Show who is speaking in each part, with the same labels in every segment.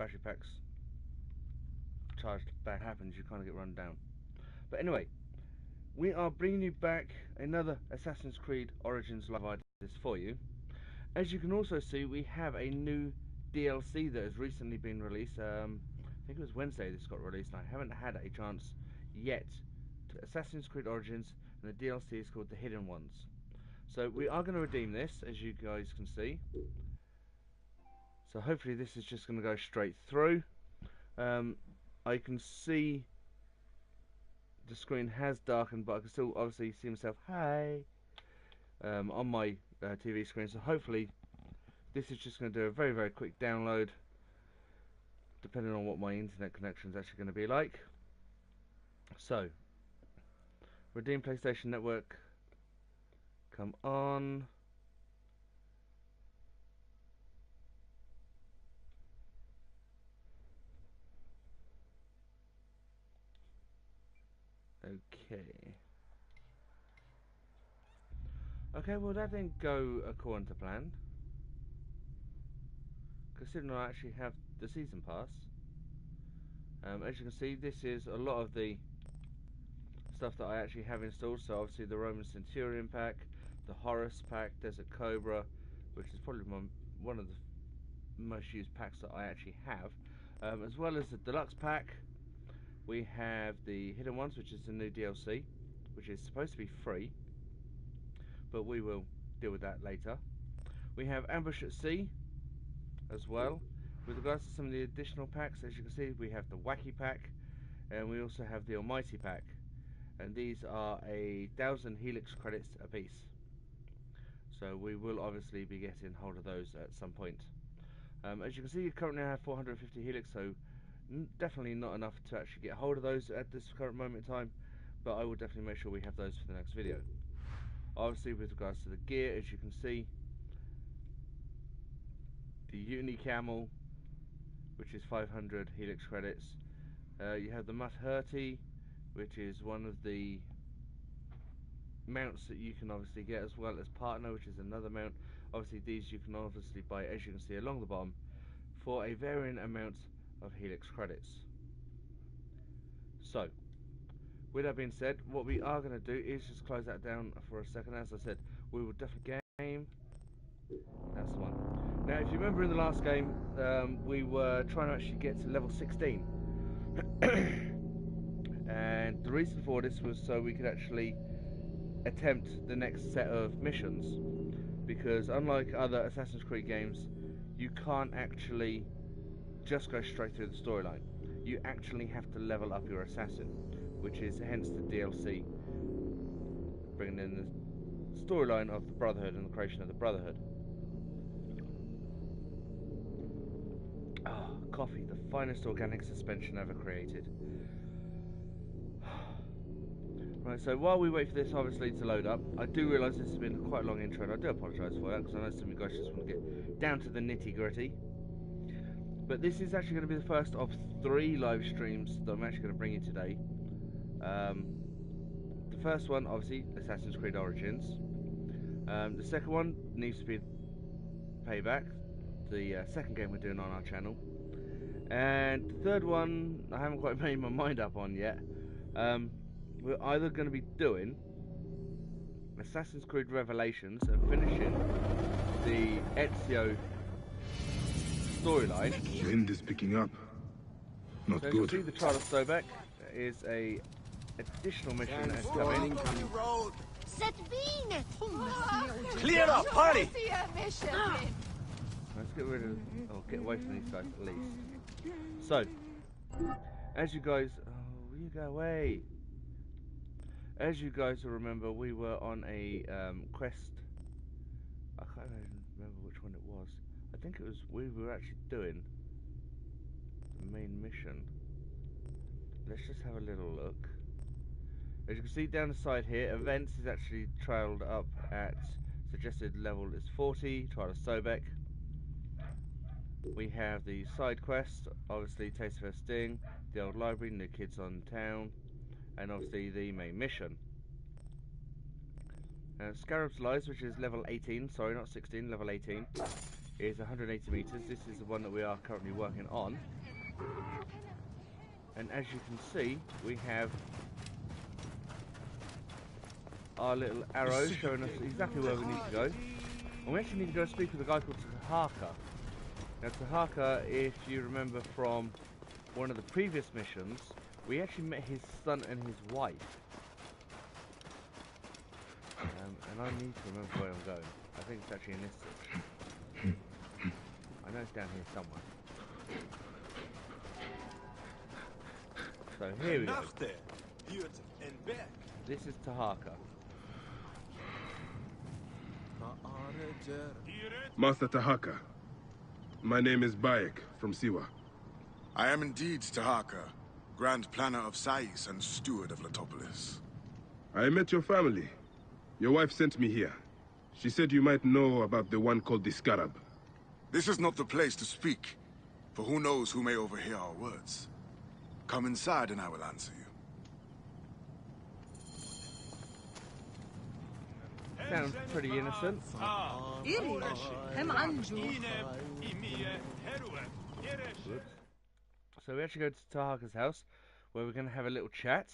Speaker 1: battery packs charged back happens, you kind of get run down. But anyway, we are bringing you back another Assassin's Creed Origins live ideas for you. As you can also see, we have a new DLC that has recently been released. I think it was Wednesday this got released, and I haven't had a chance yet to Assassin's Creed Origins, and the DLC is called The Hidden Ones. So we are going to redeem this, as you guys can see. So hopefully this is just going to go straight through. I can see the screen has darkened, but I can still obviously see myself, hi, on my TV screen. So hopefully this is just going to do a very, very quick download, depending on what my internet connection is actually going to be like. So, redeem PlayStation Network, come on. Okay. Okay, well that didn't go according to plan. Considering I actually have the season pass. As you can see, this is a lot of the stuff that I actually have installed. So obviously the Roman Centurion pack, the Horus pack, Desert Cobra, which is probably one of the most used packs that I actually have, as well as the deluxe pack. We have the Hidden Ones, which is the new DLC, which is supposed to be free, but we will deal with that later. We have Ambush at Sea as well. With regards to some of the additional packs, as you can see, we have the Wacky pack, and we also have the Almighty pack, and these are 1,000 Helix credits a piece. So we will obviously be getting hold of those at some point. As you can see, you currently have 450 Helix, so definitely not enough to actually get hold of those at this current moment in time, but I will definitely make sure we have those for the next video. Obviously, with regards to the gear, as you can see, the Uni Camel, which is 500 Helix credits. You have the Mutherty, which is one of the mounts that you can obviously get, as well as Partner, which is another mount. Obviously these you can obviously buy, as you can see along the bottom, for a varying amount of Helix credits. So with that being said, what we are going to do is just close that down for a second. As I said, we will definitely game. That's the one. Now if you remember in the last game, we were trying to actually get to level 16 and the reason for this was so we could actually attempt the next set of missions, because unlike other Assassin's Creed games, you can't actually just go straight through the storyline. You actually have to level up your assassin, which is hence the DLC, bringing in the storyline of the Brotherhood and the creation of the Brotherhood. Ah, coffee, the finest organic suspension ever created. Right, so while we wait for this obviously to load up, I do realise this has been quite a long intro, and I do apologise for that, because I know some of you guys just want to get down to the nitty gritty. But this is actually going to be the first of 3 live streams that I'm actually going to bring you today. The first one, obviously, Assassin's Creed Origins. The second one needs to be Payback, the second game we're doing on our channel. And the third one, I haven't quite made my mind up on yet. We're either going to be doing Assassin's Creed Revelations and finishing the Ezio storyline.
Speaker 2: The wind is picking up. Not
Speaker 1: so
Speaker 2: good.
Speaker 1: You can see the Trial of Sobek is a additional mission that's coming.
Speaker 3: Clear up, party!
Speaker 1: Let's get rid of, or get away from these guys at least. So, as you guys, oh, you go away. As you guys will remember, we were on a quest. I can't even remember which one it was. I think it was, we were actually doing the main mission. Let's just have a little look. As you can see down the side here, events is actually trailed up at suggested level is 40, Trial of Sobek. We have the side quest, obviously Taste of Her Sting, the old library, new kids on town, and obviously the main mission. Scarab's Lies, which is level 18, sorry not 16, level 18, is 180 meters. This is the one that we are currently working on. And as you can see, we have our little arrow showing us exactly where we need to go. And we actually need to go speak with a guy called Tahaka. Now Tahaka, if you remember from one of the previous missions, we actually met his son and his wife. And I need to remember where I'm going. I think it's actually in this section. I know it's down here somewhere. So here we go. This is Tahaka.
Speaker 2: Master Tahaka, my name is Bayak from Siwa.
Speaker 4: I am indeed Tahaka, Grand Planner of Sais and Steward of Letopolis.
Speaker 2: I met your family. Your wife sent me here. She said you might know about the one called the Scarab.
Speaker 4: This is not the place to speak, for who knows who may overhear our words. Come inside and I will answer you.
Speaker 1: Sounds pretty innocent. So we actually go to Tahaka's house, where we're going to have a little chat.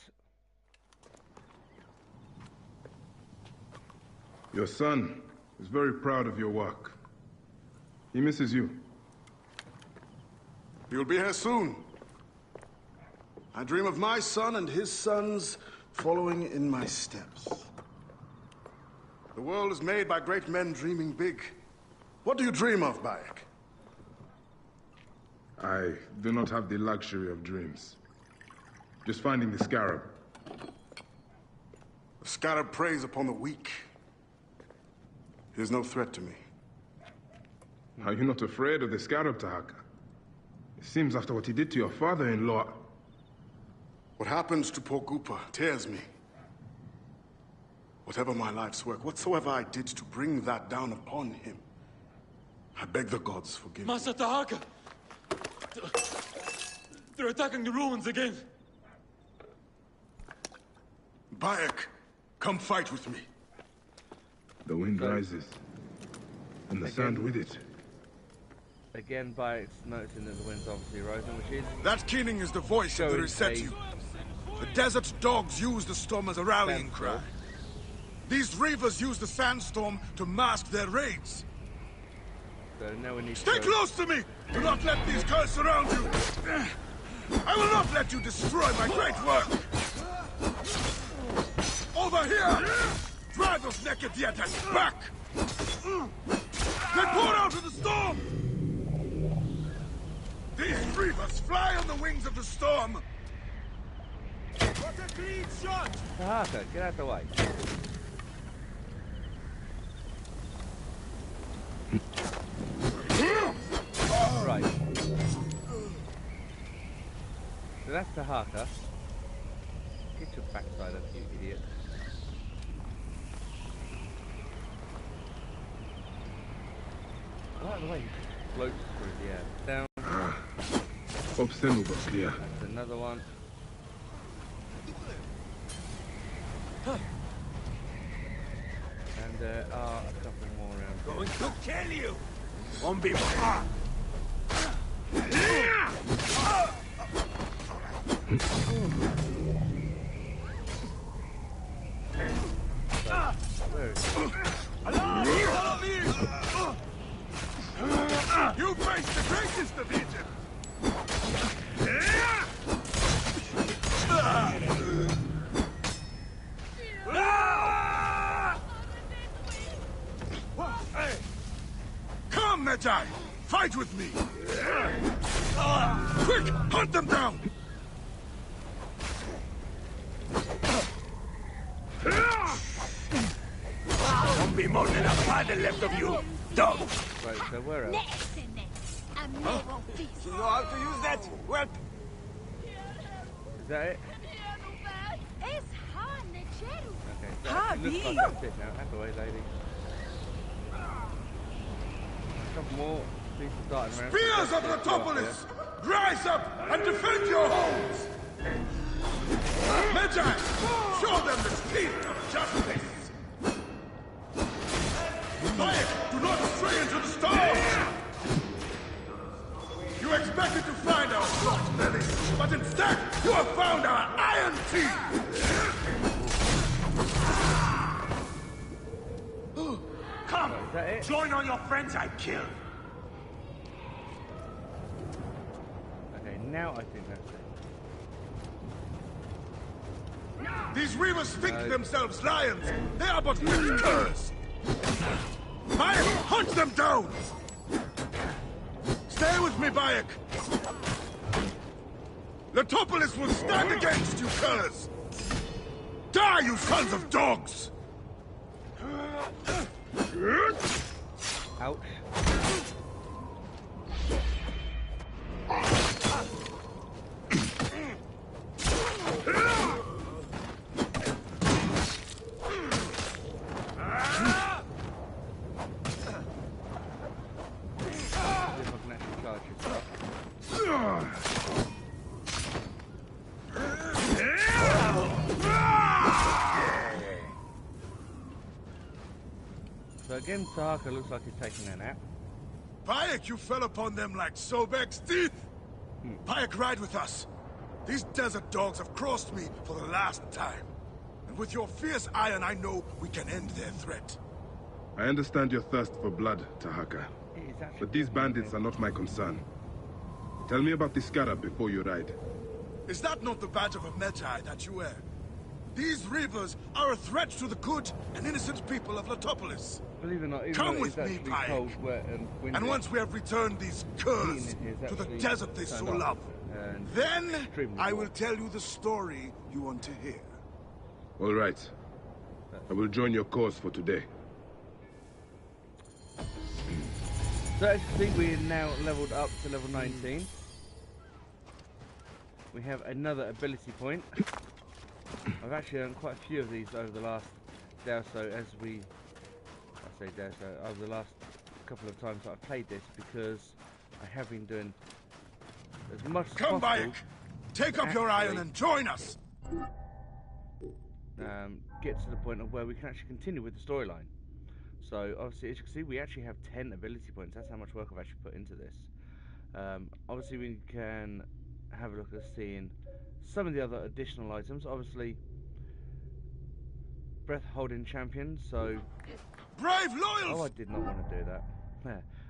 Speaker 2: Your son is very proud of your work. He misses you.
Speaker 4: You'll be here soon. I dream of my son and his sons following in my steps. The world is made by great men dreaming big. What do you dream of, Bayak?
Speaker 2: I do not have the luxury of dreams. Just finding the Scarab.
Speaker 4: The Scarab preys upon the weak. He is no threat to me.
Speaker 2: Are you not afraid of the Scarab, Tahaka? It seems after what he did to your father-in-law...
Speaker 4: What happens to poor Gupa tears me. Whatever my life's work, whatsoever I did to bring that down upon him, I beg the gods forgive me.
Speaker 5: Master Tahaka! They're attacking the ruins again!
Speaker 4: Bayak, come fight with me.
Speaker 2: The wind rises, and the sand with it.
Speaker 1: Again, Bayak's noticing that the wind's obviously rising, which is...
Speaker 4: That keening is the voice of the Resetu. The desert dogs use the storm as a rallying cry. These reavers use the sandstorm to mask their raids.
Speaker 1: So now we need to
Speaker 4: Stay close to me! Do not let these curs surround you! I will not let you destroy my great work! Over here! Drive those naked Yetas back! They pour out of the storm! These reavers fly on the wings of the storm! What a clean shot!
Speaker 1: Tahaka, get out the way. Right. So that's Tahaka. Get your backside up, you idiot. Right away, floats through the air. Down.
Speaker 2: Clear.
Speaker 1: That's another one. And there are a couple more around here.
Speaker 3: Going to kill you! Won't be
Speaker 1: Where is it?
Speaker 4: You face the greatest of Egypt! Come, Magi! Fight with me! Quick! Hunt them down!
Speaker 3: Won't be more than a paddle left of you, dog!
Speaker 1: Right, so where else?
Speaker 3: You know how to use that? Well,
Speaker 1: Is that it? Okay, so it looks like that's it now. Out the way, lady. A couple more pieces darting around.
Speaker 4: Spears of Letopolis! Rise up and defend your homes! Magi! Show them the teeth of justice! Bayak, do not stray into the storm! found our iron teeth!
Speaker 3: Come!
Speaker 1: Is that it?
Speaker 3: Join all your friends I killed!
Speaker 1: Okay, now I think that's it.
Speaker 4: These reavers think themselves lions! They are but little curs! Bayak, hunt them down! Stay with me, Bayak! Letopolis will stand against you, curs! Die, you sons of dogs!
Speaker 1: Ouch. So again, Tahaka looks like he's taking a nap.
Speaker 4: Bayak, you fell upon them like Sobek's teeth! Bayak, ride with us. These desert dogs have crossed me for the last time. And with your fierce iron, I know we can end their threat.
Speaker 2: I understand your thirst for blood, Tahaka.
Speaker 1: It is actually
Speaker 2: But these bandits are not my concern. Tell me about the Scarab before you ride.
Speaker 4: Is that not the badge of a Medjay that you wear? These reavers are a threat to the good and innocent people of Letopolis.
Speaker 1: Believe it or not, even
Speaker 4: Come
Speaker 1: though
Speaker 4: with
Speaker 1: it's
Speaker 4: me,
Speaker 1: actually
Speaker 4: Bayak.
Speaker 1: cold, wet, and windy,
Speaker 4: And once we have returned these curs to the desert they so love, then I will tell you the story you want to hear.
Speaker 2: All right. I will join your cause for today.
Speaker 1: So as you can see, we're now leveled up to level 19. We have another ability point. I've actually earned quite a few of these over the last day or so, over the last couple of times that I've played this, because I have been doing as much as
Speaker 4: Come,
Speaker 1: possible
Speaker 4: Bayak! Take up your iron and join us!
Speaker 1: get to the point of where we can actually continue with the storyline. So obviously, as you can see, we actually have 10 ability points. That's how much work I've actually put into this. Obviously, we can have a look at seeing some of the other additional items. Obviously, breath holding champion. So
Speaker 4: Brave loyals!
Speaker 1: oh, I did not want to do that.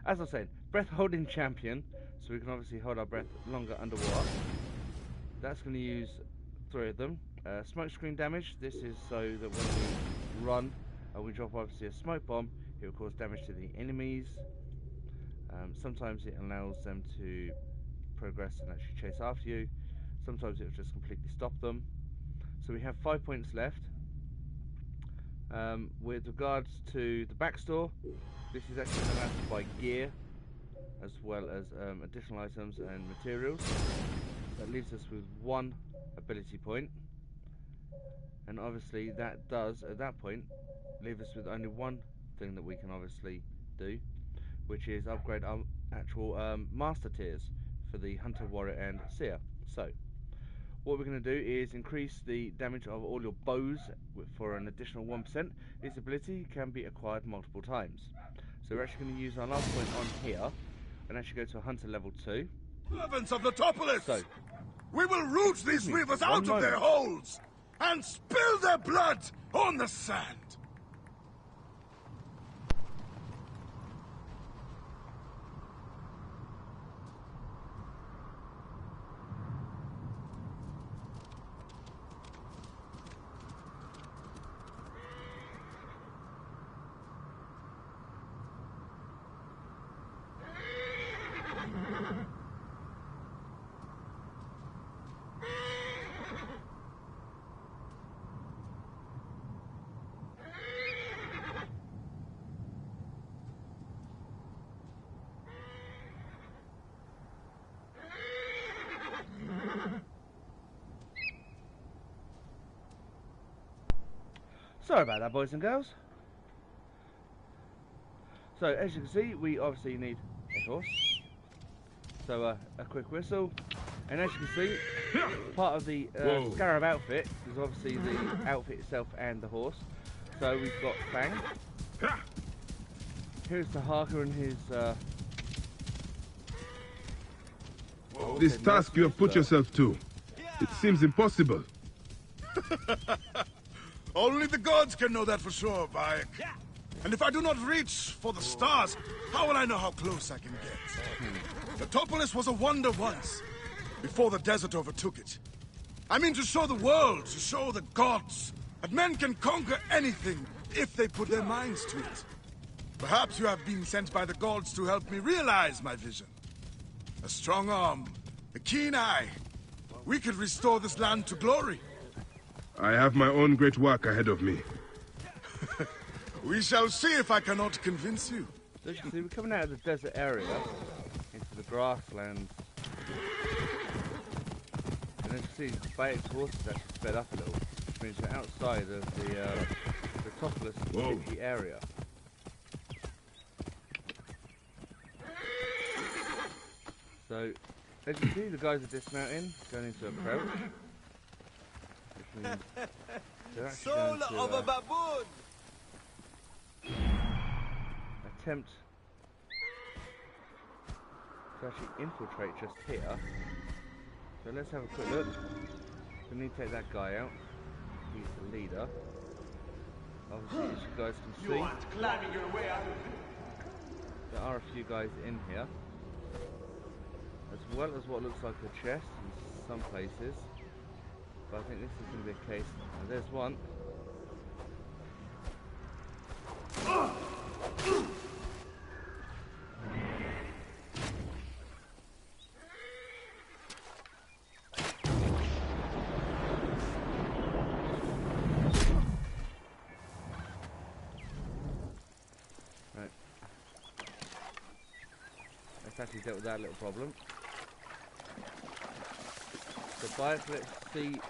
Speaker 1: As I was saying, breath holding champion. So we can obviously hold our breath longer underwater. That's going to use 3 of them. Smoke screen damage. This is so that when we run, we drop obviously a smoke bomb, it will cause damage to the enemies. Sometimes it allows them to progress and actually chase after you. Sometimes it will just completely stop them. So we have 5 points left. With regards to the back store, this is actually going to allow us to buy gear as well as additional items and materials. That leaves us with 1 ability point, and obviously that does at that point leave us with only 1 thing that we can obviously do, which is upgrade our actual master tiers for the hunter, warrior and seer. So what we're going to do is increase the damage of all your bows for an additional 1%. This ability can be acquired multiple times. So we're actually going to use our last point on here and actually go to a hunter level 2.
Speaker 4: Servants of Letopolis!
Speaker 1: So
Speaker 4: we will root these reavers out of their holes and spill their blood on the sand!
Speaker 1: sorry about that, boys and girls. So as you can see, we obviously need a horse. So a quick whistle, and as you can see, part of the Scarab outfit is obviously the outfit itself and the horse. So we've got Fang. Here's Tahaka and his
Speaker 2: This task you have put yourself to. It seems impossible.
Speaker 4: Only the gods can know that for sure, Bayak. And if I do not reach for the stars, how will I know how close I can get? Letopolis was a wonder once, before the desert overtook it. I mean to show the world, to show the gods, that men can conquer anything if they put their minds to it. Perhaps you have been sent by the gods to help me realize my vision. A strong arm, a keen eye. We could restore this land to glory.
Speaker 2: I have my own great work ahead of me.
Speaker 4: We shall see if I cannot convince you.
Speaker 1: So as you can see, we're coming out of the desert area into the grasslands. And as you see, Bayak's horse is actually sped up a little, which means we're outside of the topless city area. So, as you see, the guys are dismounting, going into a crouch. Which means they're actually going to,
Speaker 3: of a baboon!
Speaker 1: attempt to actually infiltrate just here. So let's have a quick look. We need to take that guy out. He's the leader. Obviously, as you guys can see,
Speaker 3: Climbing your way out of
Speaker 1: there are a few guys in here, as well as what looks like a chest in some places. But I think this is going to be a case. And there's one. Right. Let's actually deal with that little problem. So Bayak, let's see.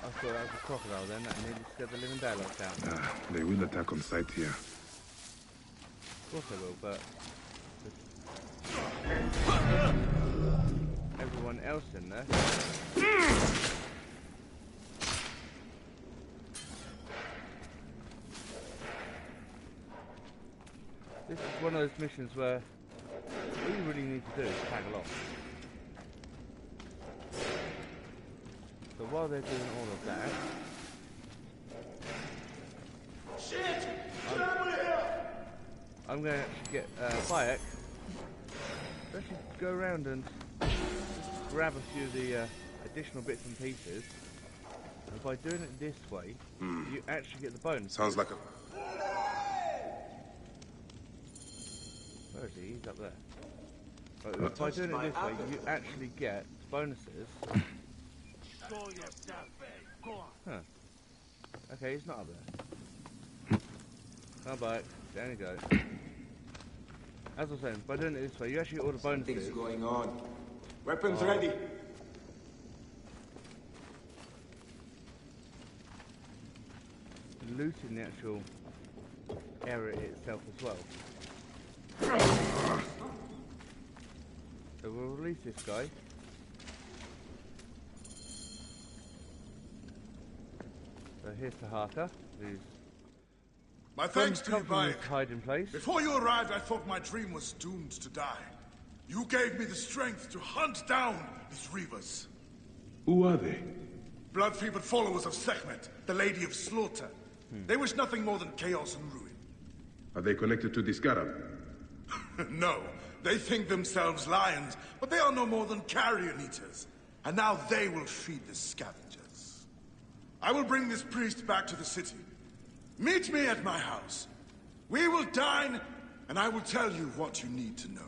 Speaker 1: I thought that was a crocodile then, that nearly scared the living daylights out.
Speaker 2: They will attack on sight here.
Speaker 1: Of course they will, but everyone else in there. This is one of those missions where all you really need to do is tag along. So while they're doing all of that, I'm going to actually get Bayak to actually go around and grab a few of the additional bits and pieces. And by doing it this way, you actually get the bonus.
Speaker 2: Sounds like a...
Speaker 1: Where is he? He's up there. Right, by doing it this way, you actually get bonuses. Huh. Okay, he's not up there. Come back. Down you go. As I was saying, by doing it this way, you actually get all the bonuses.
Speaker 3: Something's going on. Weapons ready.
Speaker 1: Looting the actual area itself as well. So we'll release this guy. So here's Tahaka, who's
Speaker 4: My thanks to you, Bayak.
Speaker 1: hiding place.
Speaker 4: Before you arrived, I thought my dream was doomed to die. You gave me the strength to hunt down these reavers.
Speaker 2: Who are they?
Speaker 4: Blood-fevered followers of Sekhmet, the Lady of Slaughter. They wish nothing more than chaos and ruin.
Speaker 2: Are they connected to the Scarab?
Speaker 4: No, they think themselves lions, but they are no more than carrion eaters. And now they will feed the scavengers. I will bring this priest back to the city. Meet me at my house. We will dine, and I will tell you what you need to know.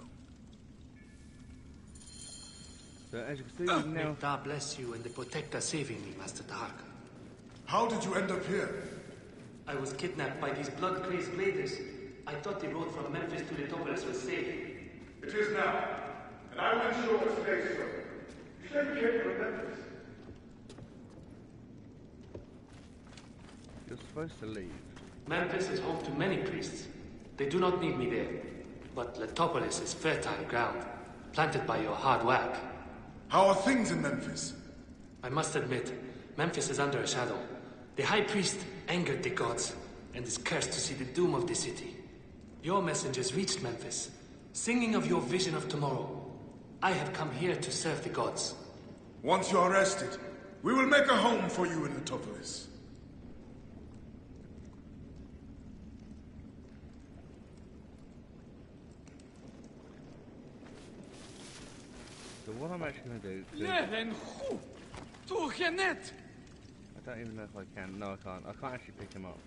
Speaker 1: So as you can see, now...
Speaker 6: May God bless you and the protector saving me, Master Tahaka.
Speaker 4: How did you end up here?
Speaker 6: I was kidnapped by these blood-crazed bladers. I thought the road from Memphis to Letopolis was safe.
Speaker 4: It is now, and I will ensure this stays so. You said you came from Memphis.
Speaker 1: You're supposed to leave.
Speaker 6: Memphis is home to many priests. They do not need me there. But Letopolis is fertile ground, planted by your hard work.
Speaker 4: How are things in Memphis?
Speaker 6: I must admit, Memphis is under a shadow. The High Priest angered the gods, and is cursed to see the doom of the city. Your messengers reached Memphis, singing of your vision of tomorrow. I have come here to serve the gods.
Speaker 4: Once you are rested, we will make a home for you in Letopolis.
Speaker 1: So what I'm actually going to do...
Speaker 5: Leven goed. Toch je net.
Speaker 1: I don't even know if I can. No, I can't. I can't actually pick him up.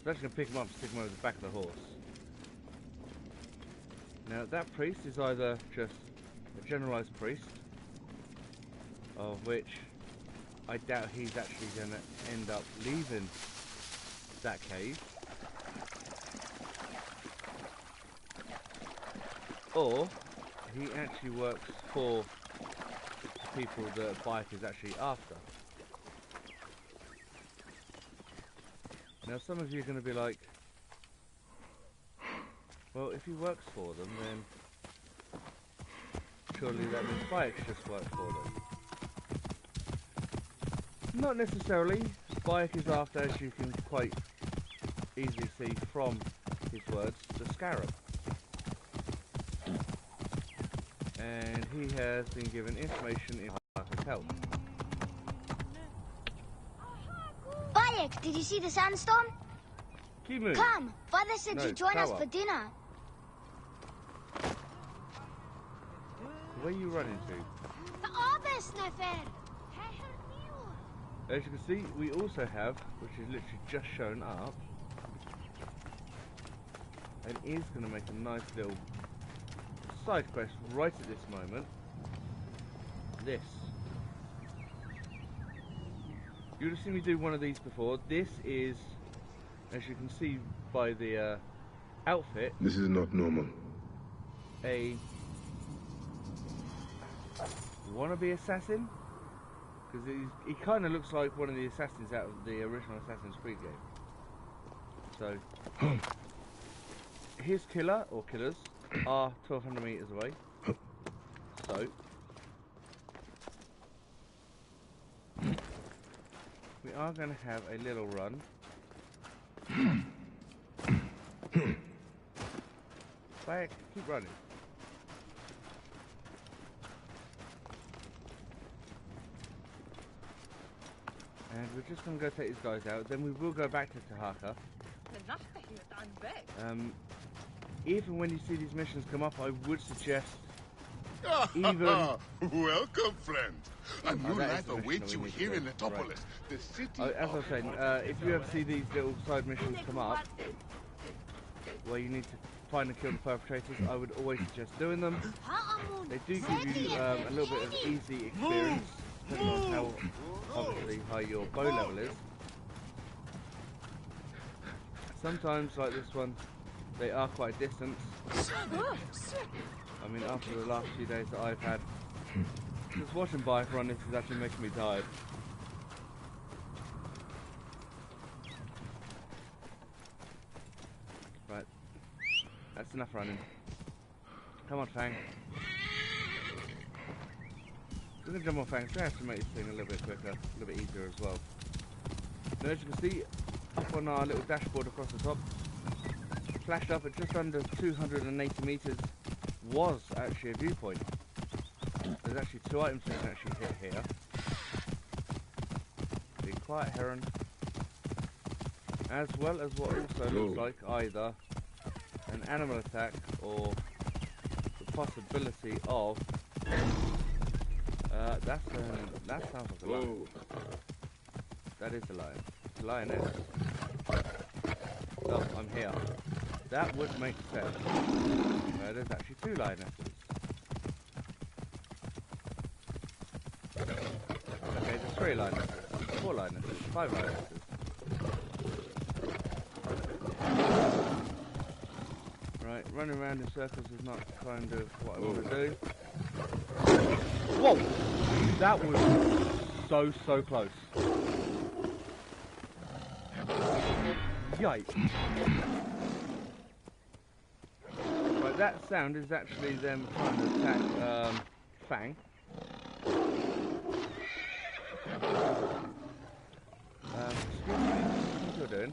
Speaker 1: I'm actually going to pick him up and stick him over the back of the horse. Now, that priest is either just a generalised priest, of which I doubt he's actually going to end up leaving that cave, or he actually works for the people that Bayak is actually after. Now, some of you are going to be like, well, if he works for them, then surely that means Bayak just works for them. Not necessarily. Bayak is after, as you can quite easily see from his words, the Scarab. And he has been given information in Bayak's health.
Speaker 7: Bayak, did you see the sandstorm?
Speaker 1: Kimu!
Speaker 7: Come, Father said
Speaker 1: No,
Speaker 7: you'd join us
Speaker 1: Kawa.
Speaker 7: for dinner.
Speaker 1: Where are you running to?
Speaker 7: The arbor sniffer.
Speaker 1: As you can see, we also have, which is literally just shown up, and is going to make a nice little side quest right at this moment. This. You would have seen me do one of these before. This is, as you can see by the outfit,
Speaker 2: This is not normal.
Speaker 1: a wannabe assassin. Because he kind of looks like one of the assassins out of the original Assassin's Creed game. So, his killer, or killers, are 1,200 meters away. So, we are going to have a little run. Bayak, keep running. And we're just going to go take these guys out, then we will go back to Tahaka. Even when you see these missions come up, I would suggest even...
Speaker 8: Welcome, friend. A new
Speaker 1: that is
Speaker 8: life
Speaker 1: the mission
Speaker 8: awaits
Speaker 1: that
Speaker 8: you
Speaker 1: we need to
Speaker 8: here in
Speaker 1: do.
Speaker 8: Letopolis,
Speaker 1: Right.
Speaker 8: the city
Speaker 1: As I was saying, if you ever see these little side missions come up, where you need to find and kill the perpetrators, I would always suggest doing them. They do give you a little bit of easy experience, depending on how obviously high your bow level is. Sometimes, like this one, they are quite a distance. I mean, after the last few days that I've had, just watching Bayak run, this is actually making me tired. Right, that's enough running. Come on, Fang. We're going to jump on Fang, so I have to make this thing a little bit quicker, a little bit easier as well. Now, as you can see, up on our little dashboard across the top, flashed up at just under 280 meters, was actually a viewpoint. There's actually two items we can actually hit here. The Quiet Heron, as well as what also looks like either an animal attack or the possibility of... that sounds like a lion. That is a lion. It's a lioness. Oh, I'm here. That would make sense. There's actually two lionesses. Okay, there's 3 lionesses, 4 lionesses, 5 lionesses. Right, running around in circles is not kind of what I want to do. Whoa! That was so close. Yikes. Right, that sound is actually them trying to attack Fang. Excuse me, what you're doing?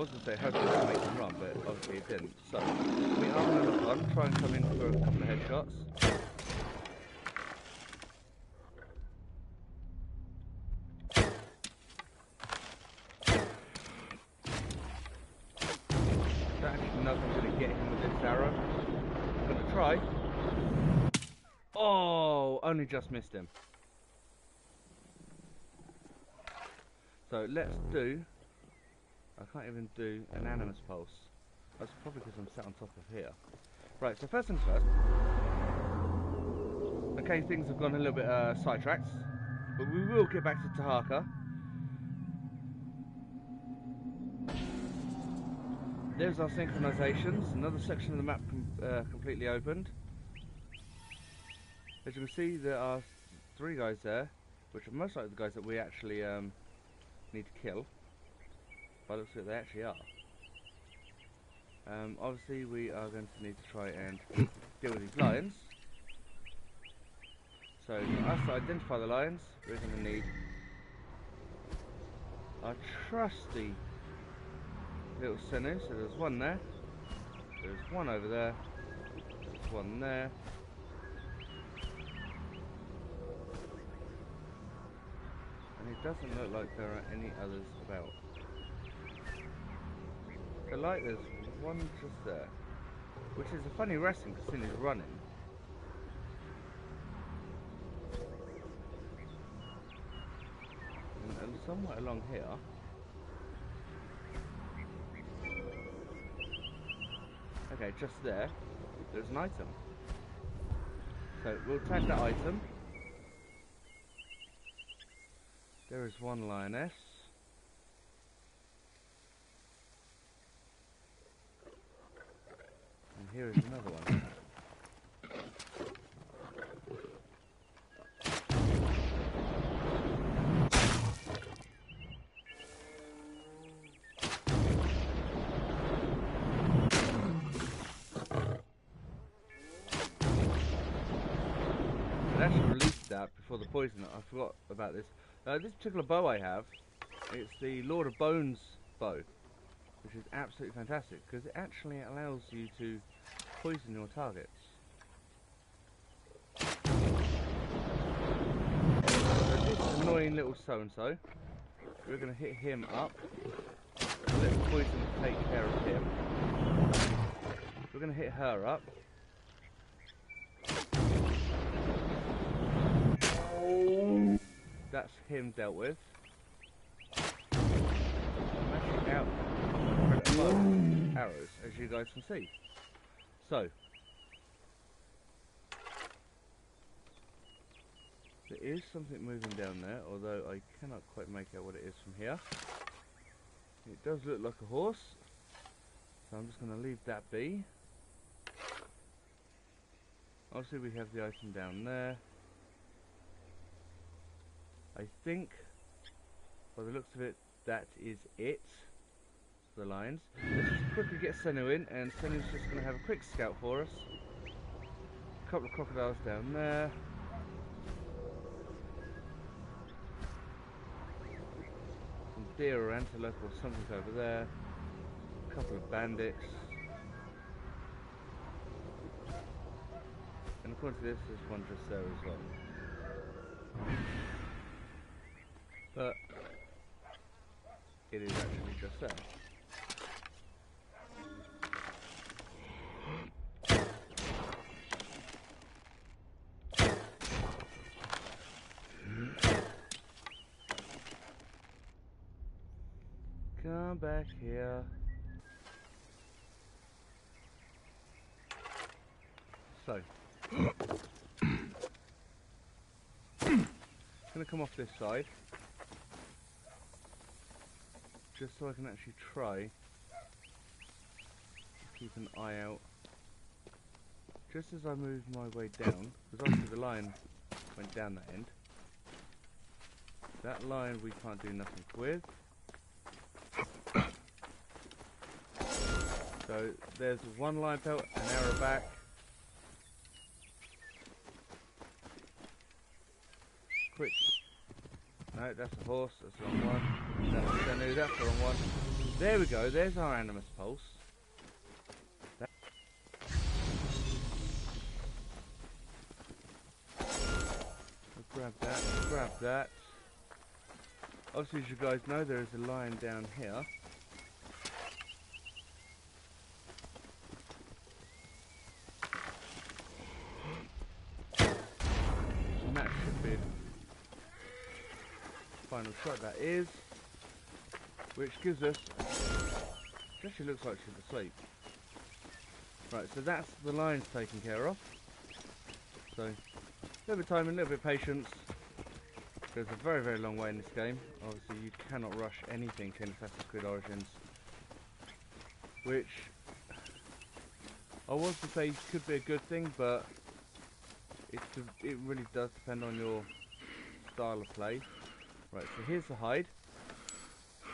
Speaker 1: was going to say, hopefully it'll make them run, but obviously it didn't. So, we are going to look on, try and come in for a couple of headshots. I don't actually know if I'm going to get him with this arrow. I'm going to try. Oh, only just missed him. So let's do, I can't even do an animus pulse. That's probably because I'm sat on top of here. Right, so first things first. Okay, things have gone a little bit sidetracked, but we will get back to Tahaka. There's our synchronizations, another section of the map completely opened. As you can see, there are 3 guys there, which are most likely the guys that we actually need to kill. But it looks like they actually are. Obviously, we are going to need to try and deal with these lions. So, for us to identify the lions, we're going to need our trusty little sinew. So there's one there, there's one over there, there's one there. And it doesn't look like there are any others about. So like there's one just there, which is a funny resting because he's running. And somewhere along here, okay, just there, there's an item. So we'll tag that item. There is one lioness. And here is another one. It actually released that before the poison. I forgot about this. This particular bow I have, it's the Lord of Bones bow, which is absolutely fantastic because it actually allows you to poison your targets. So this annoying little so-and-so, we're going to hit him up. Let the poison take care of him. We're going to hit her up. That's him dealt with. I'm actually out of arrows, as you guys can see. So, there is something moving down there, although I cannot quite make out what it is from here. It does look like a horse, so I'm just going to leave that be. Obviously we have the item down there. I think, by the looks of it, that is it for the lions. Let's just quickly get Senu in, and Senu's just going to have a quick scout for us. A couple of crocodiles down there. Some deer or antelope or something over there. A couple of bandits. And according to this, there's one just there as well. But it is actually just there. Come back here. So, I'm going to come off this side, just so I can actually try to keep an eye out. Just as I move my way down, because obviously the lion went down that end. That lion we can't do nothing with. So there's one lion pelt, an arrow back. Quick. No, that's a horse, that's the wrong one. That's Senu, that's the wrong one. There we go, there's our animus pulse. Grab that, grab that. Obviously, as you guys know, there is a lion down here. And that should be the final shot, that is. Which gives us... It actually looks like she's asleep. Right, so that's the lion's taken care of. So, a little bit of time and a little bit of patience. There's a very, very long way in this game. Obviously, you cannot rush anything in Assassin's Creed Origins. Which, I was to say could be a good thing, but it really does depend on your style of play. Right, so here's the hide.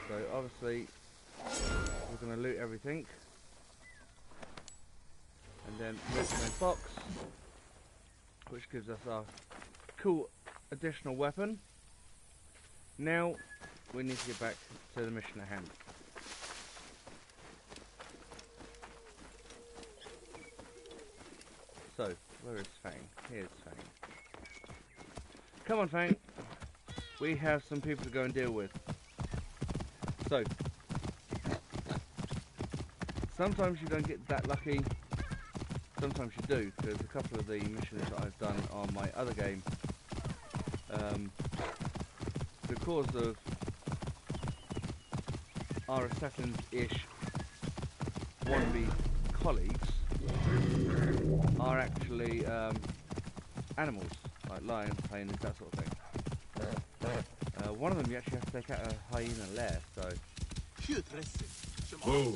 Speaker 1: So, obviously, we're going to loot everything. And then move the main box, which gives us our cool additional weapon. Now we need to get back to the mission at hand. So, where is Fang? Here's Fang. Come on, Fang. We have some people to go and deal with. So, sometimes you don't get that lucky. Sometimes you do, because a couple of the missions that I've done on my other game, because of our assassins-ish wannabe colleagues, are actually animals, like lions, hyenas, that sort of thing. One of them you actually have to take out a hyena lair, so...
Speaker 2: Whoa.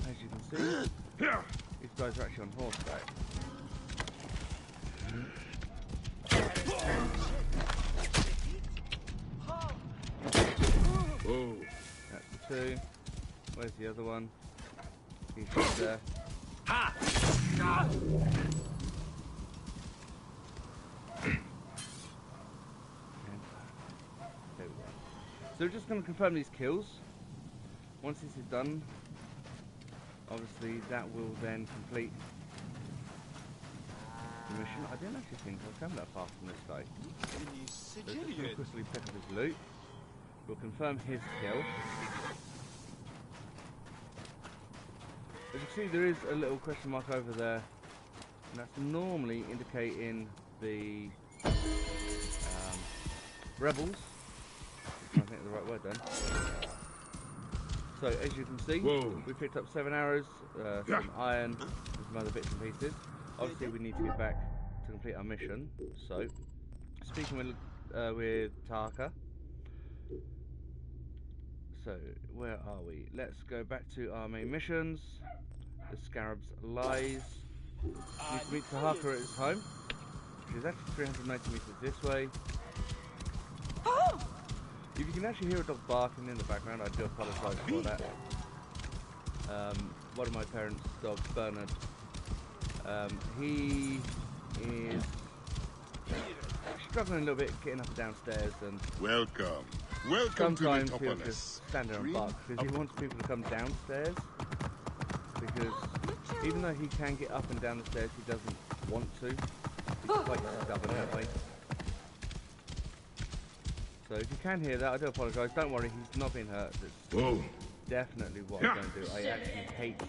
Speaker 1: As you can see, these guys are actually on horseback.
Speaker 2: Whoa.
Speaker 1: That's the two. Where's the other one? He's just there.
Speaker 3: Ha!
Speaker 1: There we go. So we're just going to confirm these kills. Once this is done, obviously that will then complete the mission. I didn't actually think I was coming that far from this guy. So just going to quickly pick up his loot. We'll confirm his kill. As you can see, there is a little question mark over there, and that's normally indicating the rebels. I think that's the right word then. So as you can see, we picked up 7 arrows, some iron, and some other bits and pieces. Obviously, we need to get back to complete our mission. So, speaking with Taka. So, where are we? Let's go back to our main missions. The Scarab's Lies. We need to meet Tahaka at his home, which is actually 390 meters this way. If you can actually hear a dog barking in the background, I do apologise for that. One of my parents' dogs, Bernard, he is struggling a little bit getting up and downstairs, and
Speaker 8: Welcome to
Speaker 1: sometimes
Speaker 8: the
Speaker 1: he'll
Speaker 8: Topolis.
Speaker 1: just stand there and bark because he wants people to come downstairs, because even though he can get up and down the stairs, he doesn't want to. He's quite stubborn that way. So if you can hear that, I do apologise. Don't worry, he's not been hurt. That's definitely what I'm going to do. I actually hate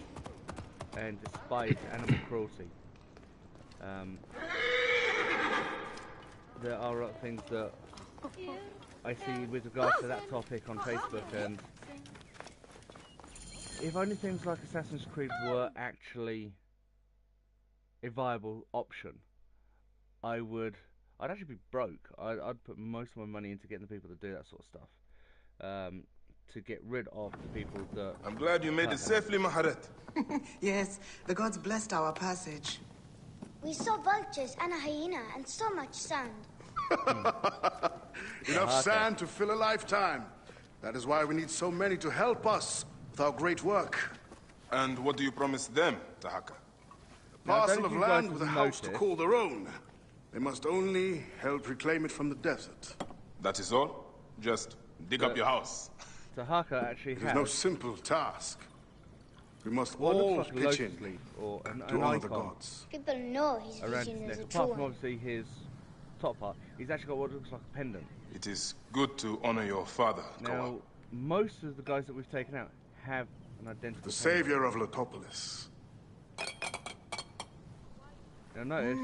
Speaker 1: and despise animal cruelty. There are things that I see with regards to that topic on Facebook, and if only things like Assassin's Creed were actually a viable option, I'd actually be broke. I'd put most of my money into getting the people to do that sort of stuff, to get rid of the people that...
Speaker 2: I'm glad you made it safely, Maharet.
Speaker 9: Yes, the gods blessed our passage.
Speaker 7: We saw vultures and a hyena and so much sand.
Speaker 4: Enough sand to fill a lifetime. That is why we need so many to help us with our great work.
Speaker 2: And what do you promise them, Tahaka?
Speaker 4: A parcel of land with a house to call their own. They must only help reclaim it from the desert.
Speaker 2: That is all? Just
Speaker 8: Dig up your house.
Speaker 1: Tahaka actually
Speaker 4: It
Speaker 1: has
Speaker 4: is no simple task. We must
Speaker 1: what
Speaker 4: all
Speaker 1: looks like a
Speaker 4: pitch
Speaker 1: lotus
Speaker 4: in
Speaker 1: leaf or an
Speaker 4: to honor the
Speaker 1: icon
Speaker 4: gods.
Speaker 7: People know his
Speaker 1: around
Speaker 7: vision
Speaker 1: his
Speaker 7: is
Speaker 1: neck.
Speaker 7: a true
Speaker 1: Apart from
Speaker 7: one.
Speaker 1: obviously his top part, he's actually got what looks like a pendant.
Speaker 2: It is good to honor your father, Koa.
Speaker 1: Now, most of the guys that we've taken out have an identical
Speaker 4: The
Speaker 1: pendant.
Speaker 4: savior of Letopolis.
Speaker 1: Now notice,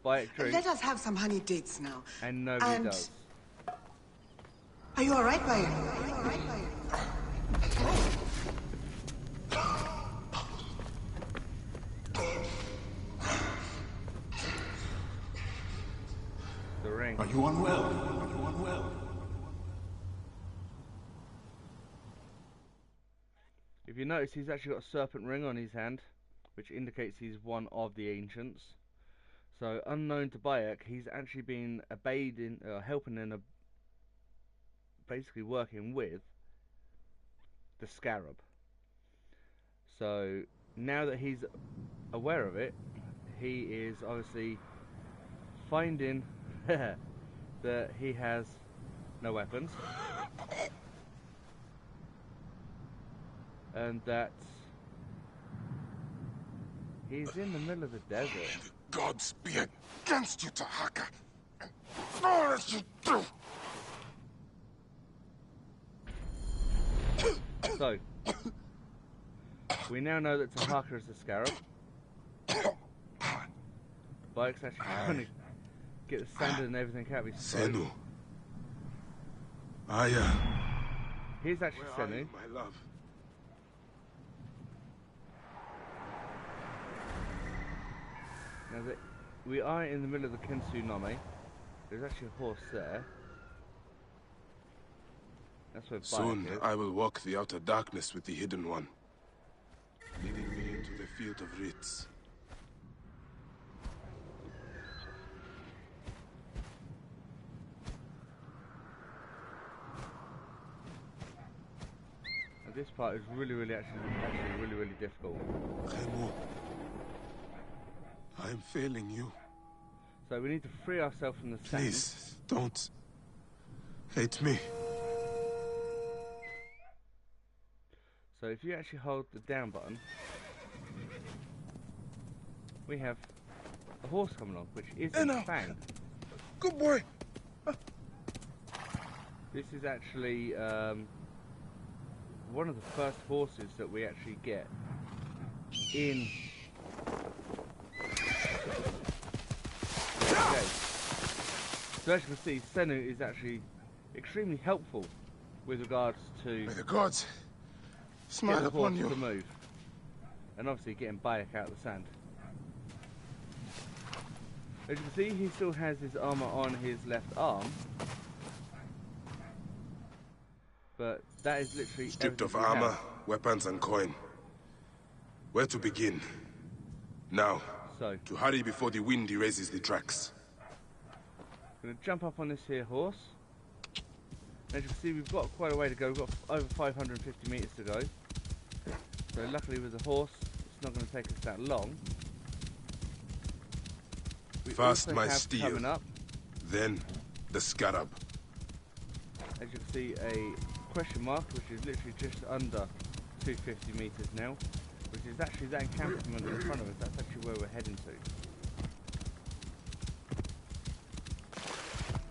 Speaker 1: Bayak drinks
Speaker 9: Let us have some honey dates now.
Speaker 1: and nobody
Speaker 9: And-
Speaker 1: does.
Speaker 9: Are you all right, Bayak? Are you all right, Bayak?
Speaker 1: The ring.
Speaker 4: Are you unwell? Are you unwell?
Speaker 1: If you notice, he's actually got a serpent ring on his hand, which indicates he's one of the ancients. So, unknown to Bayak, he's actually been helping and basically working with the Scarab. So, now that he's aware of it, he is obviously finding that he has no weapons. And that he's in the middle of the desert.
Speaker 8: The gods be against you, Tahaka. And all as you do.
Speaker 1: So, we now know that Tahaka is the Scarab. Bayak's actually trying to get the standard and everything out of his throat.
Speaker 2: Senu. Aya.
Speaker 1: Here's actually
Speaker 2: Where are
Speaker 1: Senu.
Speaker 2: you, my love?
Speaker 1: Now that we are in the middle of the Kensu Nome, there's actually a horse there. That's where Bayak
Speaker 2: Soon
Speaker 1: is.
Speaker 2: I will walk the outer darkness with the Hidden One, leading me into the field of writs.
Speaker 1: And this part is really difficult.
Speaker 2: Khemu, I am failing you.
Speaker 1: So we need to free ourselves from the sand.
Speaker 2: Please, don't hate me.
Speaker 1: So if you actually hold the down button, we have a horse coming on, which isn't Fang.
Speaker 2: Good boy.
Speaker 1: This is actually one of the first horses that we actually get in. Okay. So as you can see, Senu is actually extremely helpful with regards to
Speaker 2: May the gods
Speaker 1: get
Speaker 2: smile
Speaker 1: the
Speaker 2: upon
Speaker 1: horse
Speaker 2: you.
Speaker 1: to move, and obviously getting Bayak out of the sand. As you can see, he still has his armor on his left arm, but that is literally
Speaker 2: Stripped of
Speaker 1: everything we
Speaker 2: armor,
Speaker 1: have.
Speaker 2: weapons, and coin. Where to begin? Now,
Speaker 1: So,
Speaker 2: to hurry before the wind erases the tracks.
Speaker 1: I'm going to jump up on this here horse. As you can see, we've got quite a way to go. We've got over 550 meters to go. So luckily with the horse, it's not going to take us that long. We
Speaker 2: First
Speaker 1: also
Speaker 2: my
Speaker 1: have
Speaker 2: steel,
Speaker 1: coming up,
Speaker 2: then the Scarab.
Speaker 1: as you can see, a question mark, which is literally just under 250 meters now, which is actually that encampment in front of us. That's actually where we're heading to.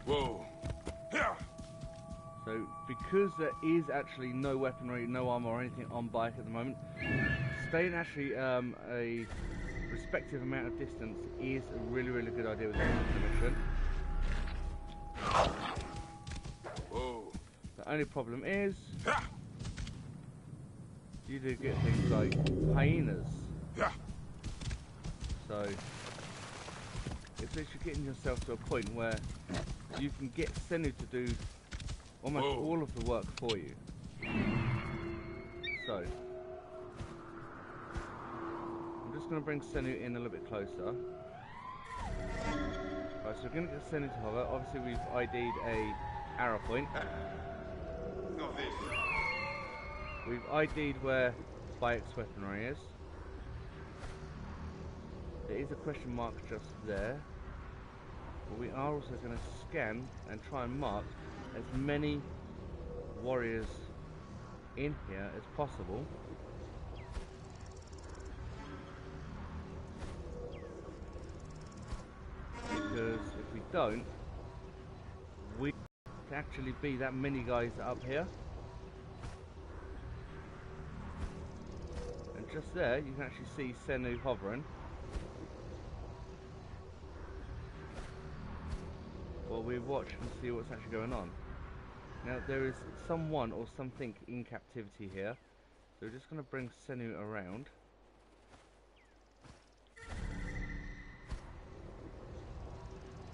Speaker 2: Whoa.
Speaker 8: Here.
Speaker 1: So because there is actually no weaponry, no armor or anything on Bayak at the moment, staying actually a respective amount of distance is a really good idea with the mission.
Speaker 2: Whoa.
Speaker 1: The only problem is you do get things like hyenas.
Speaker 8: Yeah.
Speaker 1: So it's literally getting yourself to a point where you can get Senu to do almost all of the work for you. So I'm just going to bring Senu in a little bit closer. Right, so we're going to get Senu to hover. Obviously we've ID'd a arrow point. We've ID'd where Bayak's weaponry is. There is a question mark just there. But we are also going to scan and try and mark as many warriors in here as possible. Because if we don't, we can actually be that many guys up here. And just there, you can actually see Senu hovering. While we watch and see what's actually going on. Now there is someone or something in captivity here. So we're just going to bring Senu around.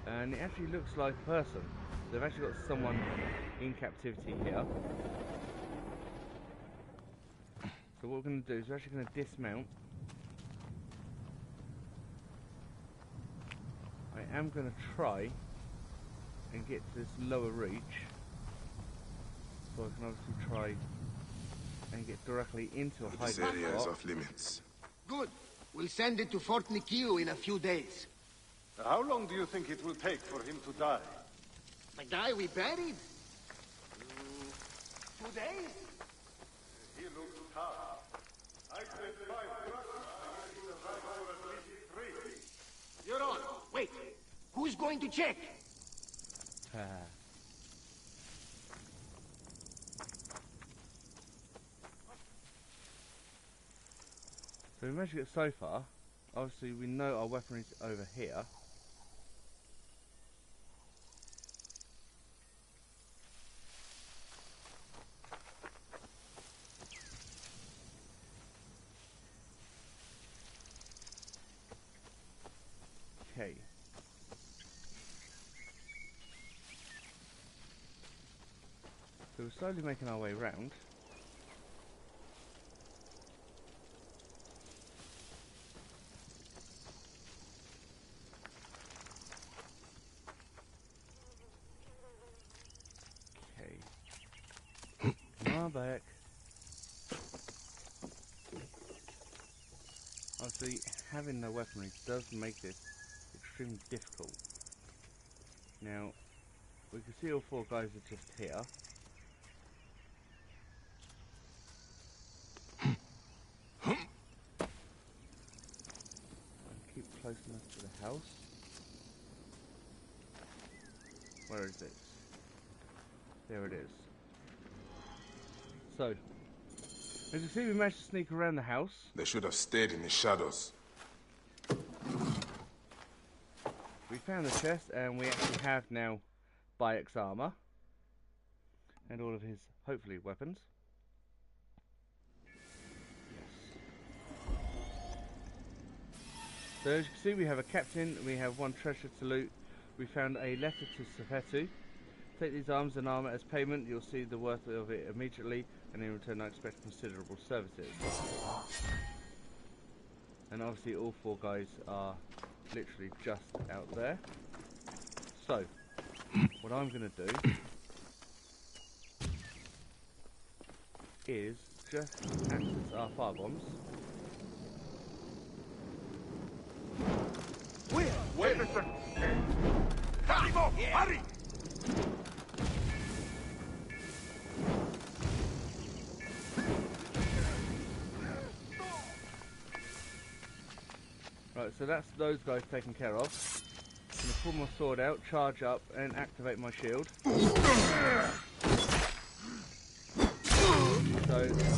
Speaker 1: And it actually looks like a person. They've actually got someone in captivity here. So what we're going to do is we're actually going to dismount. I am going to try and get to this lower reach. So I can obviously try and get directly into a hiding spot.
Speaker 2: This area is off limits.
Speaker 10: Good. We'll send it to Fort Nikio in a few days.
Speaker 3: How long do you think it will take for him to die?
Speaker 10: The guy we buried? 2 days?
Speaker 3: He looks tough. I said 5 drachma, and he survived for at least 3.
Speaker 10: You're on. Wait. Who's going to check?
Speaker 1: So we managed to get so far. Obviously we know our weaponry is over here. Okay. So we're slowly making our way round. Okay. Come on, Bayak. Obviously, having no weaponry does make this extremely difficult. Now, we can see all 4 guys are just here. Keep close enough to the house. Where is it? There it is. So, as you see, we managed to sneak around the house.
Speaker 2: They should have stayed in the shadows.
Speaker 1: We found the chest, and we actually have now Bayak's armor and all of his, hopefully, weapons. So as you can see, we have a captain, we have 1 treasure to loot. We found a letter to Safetu. Take these arms and armour as payment. You'll see the worth of it immediately, and in return I expect considerable services. And obviously all 4 guys are literally just out there. So, what I'm going to do is just access our firebombs.
Speaker 3: Wait, mister! Hurry, Mo! Hurry!
Speaker 1: Right, so that's those guys taken care of. I'm going to pull my sword out, charge up, and activate my shield. So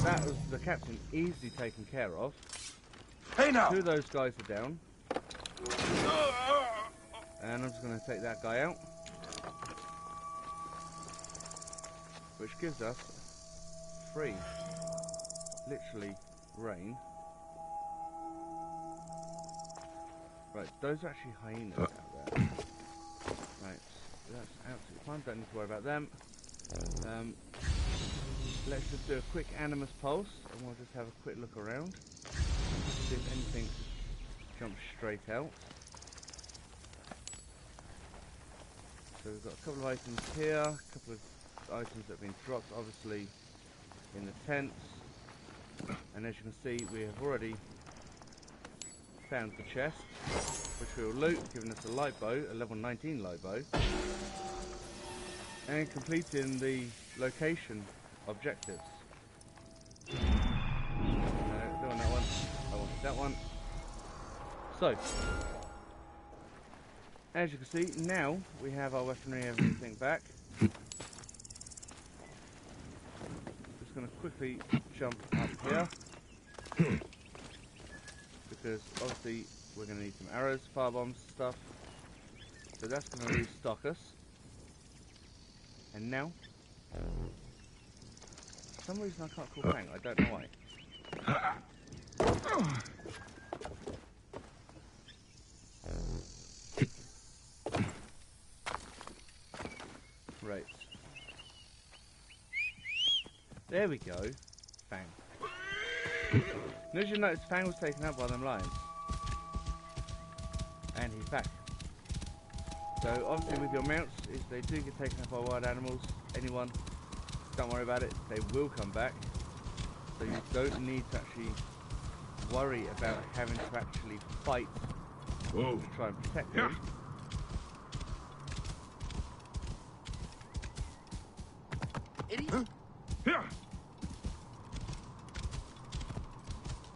Speaker 1: that was the captain easily taken care of.
Speaker 3: Hey now!
Speaker 1: 2 of those guys are down. And I'm just going to take that guy out. Which gives us free, literally, rain. Right, those are actually hyenas out there. Right, that's absolutely fine, don't need to worry about them. Let's just do a quick animus pulse, and we'll just have a quick look around. See if anything jumps straight out. So we've got a couple of items here, a couple of items that have been dropped, obviously, in the tents. And as you can see, we have already found the chest, which we will loot, giving us a light bow, a level 19 light bow. And completing the location objectives. No, don't want that one. I want that one. So, as you can see, now we have our weaponry and everything back. Just going to quickly jump up here, because obviously we're going to need some arrows, fire bombs, stuff. So that's going to restock us. And now, for some reason I can't call Fang, I don't know why. Right. There we go. Fang. Now, as you notice, Fang was taken out by them lions. And he's back. So obviously with your mounts, if they do get taken up by wild animals, anyone, don't worry about it, they will come back. So you don't need to actually worry about having to actually fight to try and protect them.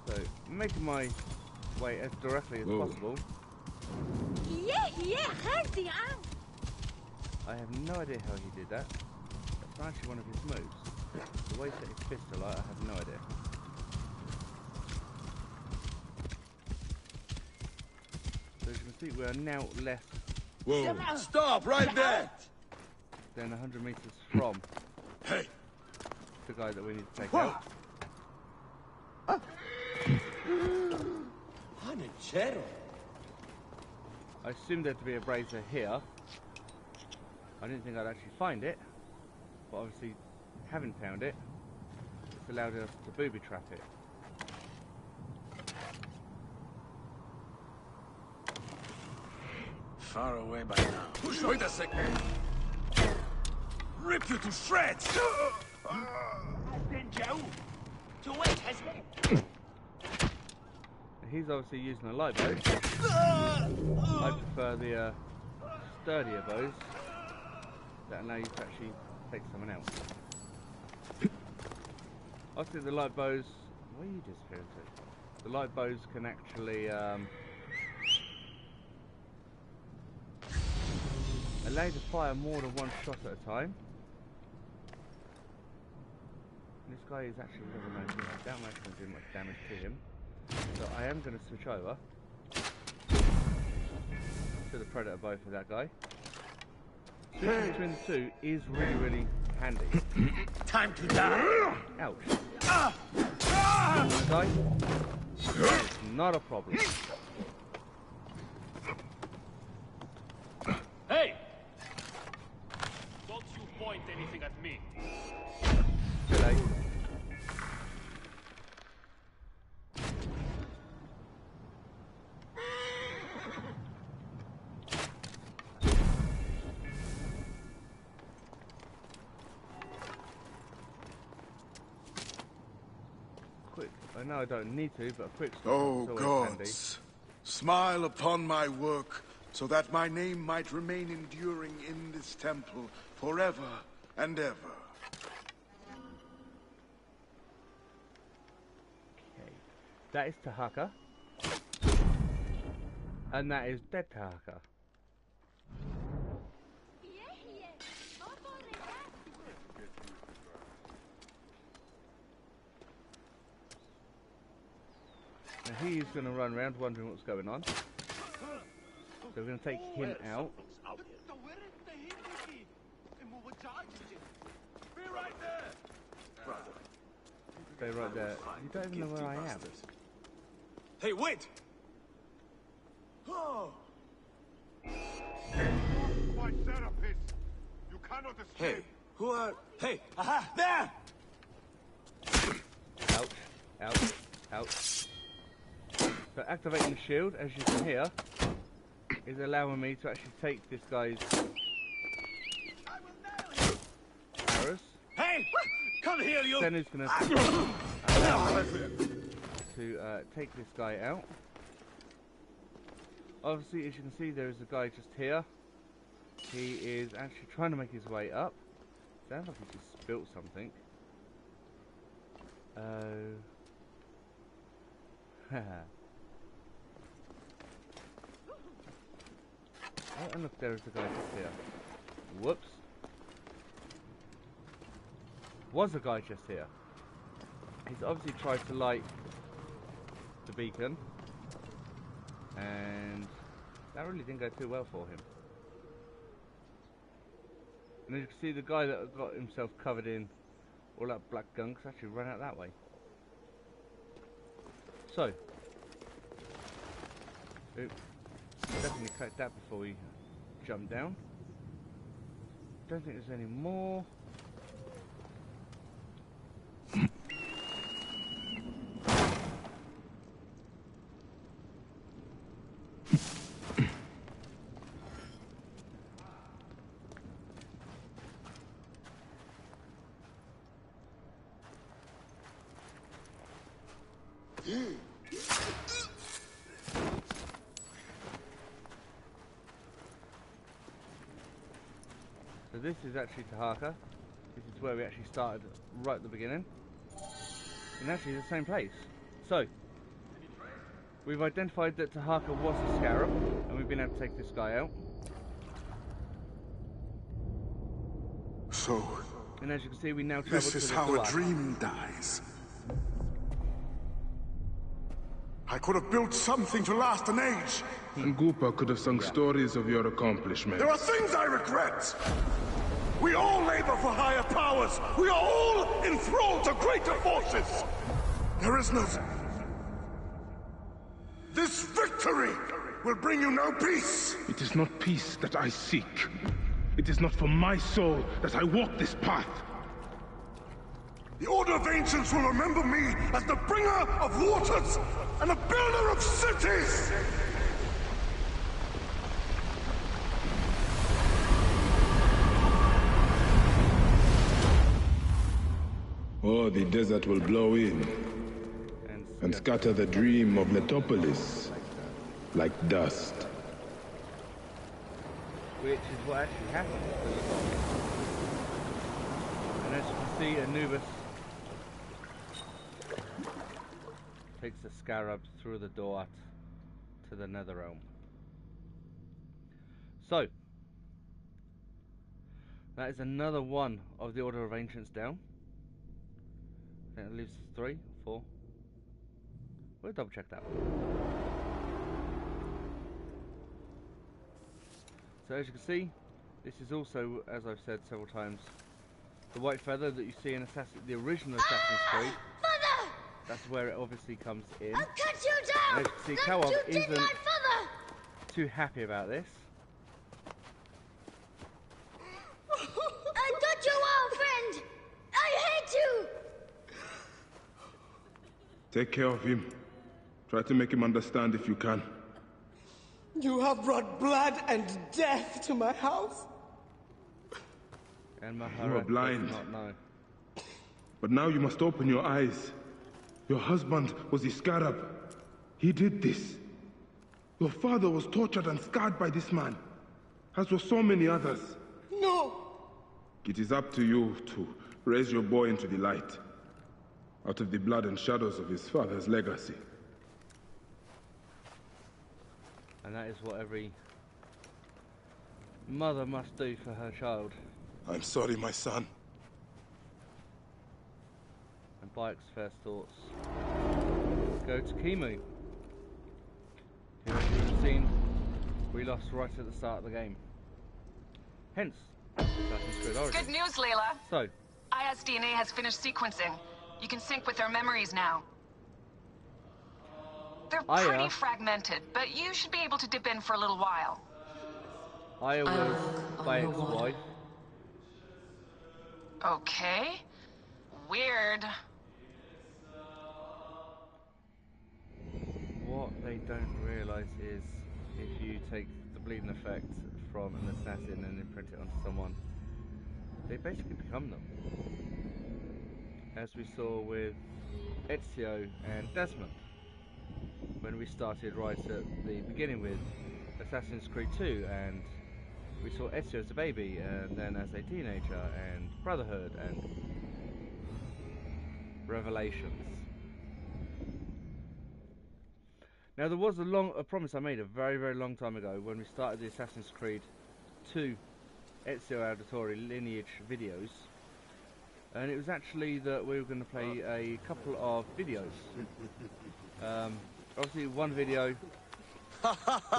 Speaker 1: So making my way as directly as possible. I have no idea how he did that. That's not actually one of his moves. The way he set his pistol, I have no idea. So as you can see, we are now less
Speaker 8: Stop right there!
Speaker 1: than 100 meters from the guy that we need to take out. I assumed there to be a brazier here. I didn't think I'd actually find it, but obviously, having found it, it's allowed us to booby trap it.
Speaker 8: Far away by now. Wait a second. Rip you to shreds!
Speaker 1: He's obviously using a light bow. I prefer the sturdier bows that allow you to actually take someone out. Obviously the light bows... Where are you disappearing to? The light bows can actually allow you to fire more than one shot at a time. And this guy is actually level 19. I doubt I'm actually going to do much damage to him. So I am going to switch over to the predator bow for that guy. Switching between the two is really, really handy.
Speaker 8: Time to die!
Speaker 1: Ouch. Wanna die? It's not a problem.
Speaker 6: Hey! Don't you point anything at me.
Speaker 1: Too late. I know I don't need to, but a quick stop
Speaker 4: Oh
Speaker 1: is always handy.
Speaker 4: gods, smile upon my work, so that my name might remain enduring in this temple forever and ever.
Speaker 1: Okay. That is Tahaka. And that is dead Tahaka. Now he is going to run around wondering what's going on. So we're going to take him out. Stay right there. You don't even know where I am.
Speaker 8: Hey, wait!
Speaker 3: My therapist! You cannot escape!
Speaker 8: Hey, who are... Hey, aha, there!
Speaker 1: Ouch, ouch, ouch. So activating the shield, as you can hear, is allowing me to actually take this guy's arrows.
Speaker 8: Hey! Come here, you!
Speaker 1: Then he's going to allow us to take this guy out. Obviously, as you can see, there is a guy just here. He is actually trying to make his way up. Sounds like he just spilt something. Oh. Haha. Oh, and look, there's the guy just here. Whoops. Was a guy just here. He's obviously tried to light the beacon, and that really didn't go too well for him. And as you can see, the guy that got himself covered in all that black gunk actually ran out that way. So, definitely collect that before we jump down. Don't think there's any more. So this is actually Tahaka. This is where we actually started right at the beginning. And actually the same place. So, we've identified that Tahaka was a Scarab, and we've been able to take this guy out.
Speaker 4: So,
Speaker 1: and as you can see, we now travel
Speaker 4: this is
Speaker 1: to the
Speaker 4: how
Speaker 1: door.
Speaker 4: a dream dies. I could have built something to last an age.
Speaker 2: And Goopa could have sung stories of your accomplishments.
Speaker 4: There are things I regret. We all labor for higher powers. We are all enthralled to greater forces. There is no... This victory will bring you no peace.
Speaker 2: It is not peace that I seek. It is not for my soul that I walk this path.
Speaker 4: The Order of Ancients will remember me as the bringer of waters and the builder of cities!
Speaker 2: Or the desert will blow in and scatter the dream of Letopolis like dust.
Speaker 1: Which is what actually happened. And as you can see, Anubis takes the Scarab through the door to the Nether Realm. So, that is another one of the Order of Ancients down. I think it leaves 3, 4. We'll double check that one. So as you can see, this is also, as I've said several times, the white feather that you see in the original Assassin's Creed.
Speaker 7: Father!
Speaker 1: That's where it obviously comes in.
Speaker 7: I'll cut you down!
Speaker 1: And as you can see,
Speaker 7: Don't
Speaker 1: Kawab
Speaker 7: you take
Speaker 1: isn't
Speaker 7: my father!
Speaker 1: too happy about this.
Speaker 7: I thought you were, friend! I hate you!
Speaker 2: Take care of him. Try to make him understand if you can.
Speaker 9: You have brought blood and death to my house.
Speaker 1: And
Speaker 2: You
Speaker 1: Mahara
Speaker 2: are blind.
Speaker 1: does not know.
Speaker 2: But now you must open your eyes. Your husband was the Scarab. He did this. Your father was tortured and scarred by this man, as were so many others.
Speaker 9: No!
Speaker 2: It is up to you to raise your boy into the light, out of the blood and shadows of his father's legacy.
Speaker 1: And that is what every mother must do for her child.
Speaker 2: I'm sorry, my son.
Speaker 1: And Bayak's first thoughts go to Kimu, who, as you've seen, we lost right at the start of the game. Hence, Assassin's Creed Origins.
Speaker 11: Good news, Layla.
Speaker 1: So,
Speaker 11: IS DNA has finished sequencing. You can sync with their memories now. They're pretty fragmented, but you should be able to dip in for a little while.
Speaker 1: Aya was Bayak's wife.
Speaker 11: Okay. Weird.
Speaker 1: What they don't realise is, if you take the bleeding effect from an assassin and imprint it onto someone, they basically become them. As we saw with Ezio and Desmond, when we started right at the beginning with Assassin's Creed 2, and we saw Ezio as a baby, and then as a teenager, and Brotherhood, and Revelations. Now there was a promise I made a very, very long time ago when we started the Assassin's Creed 2 Ezio Auditore lineage videos, and it was actually that we were going to play a couple of videos. Obviously one video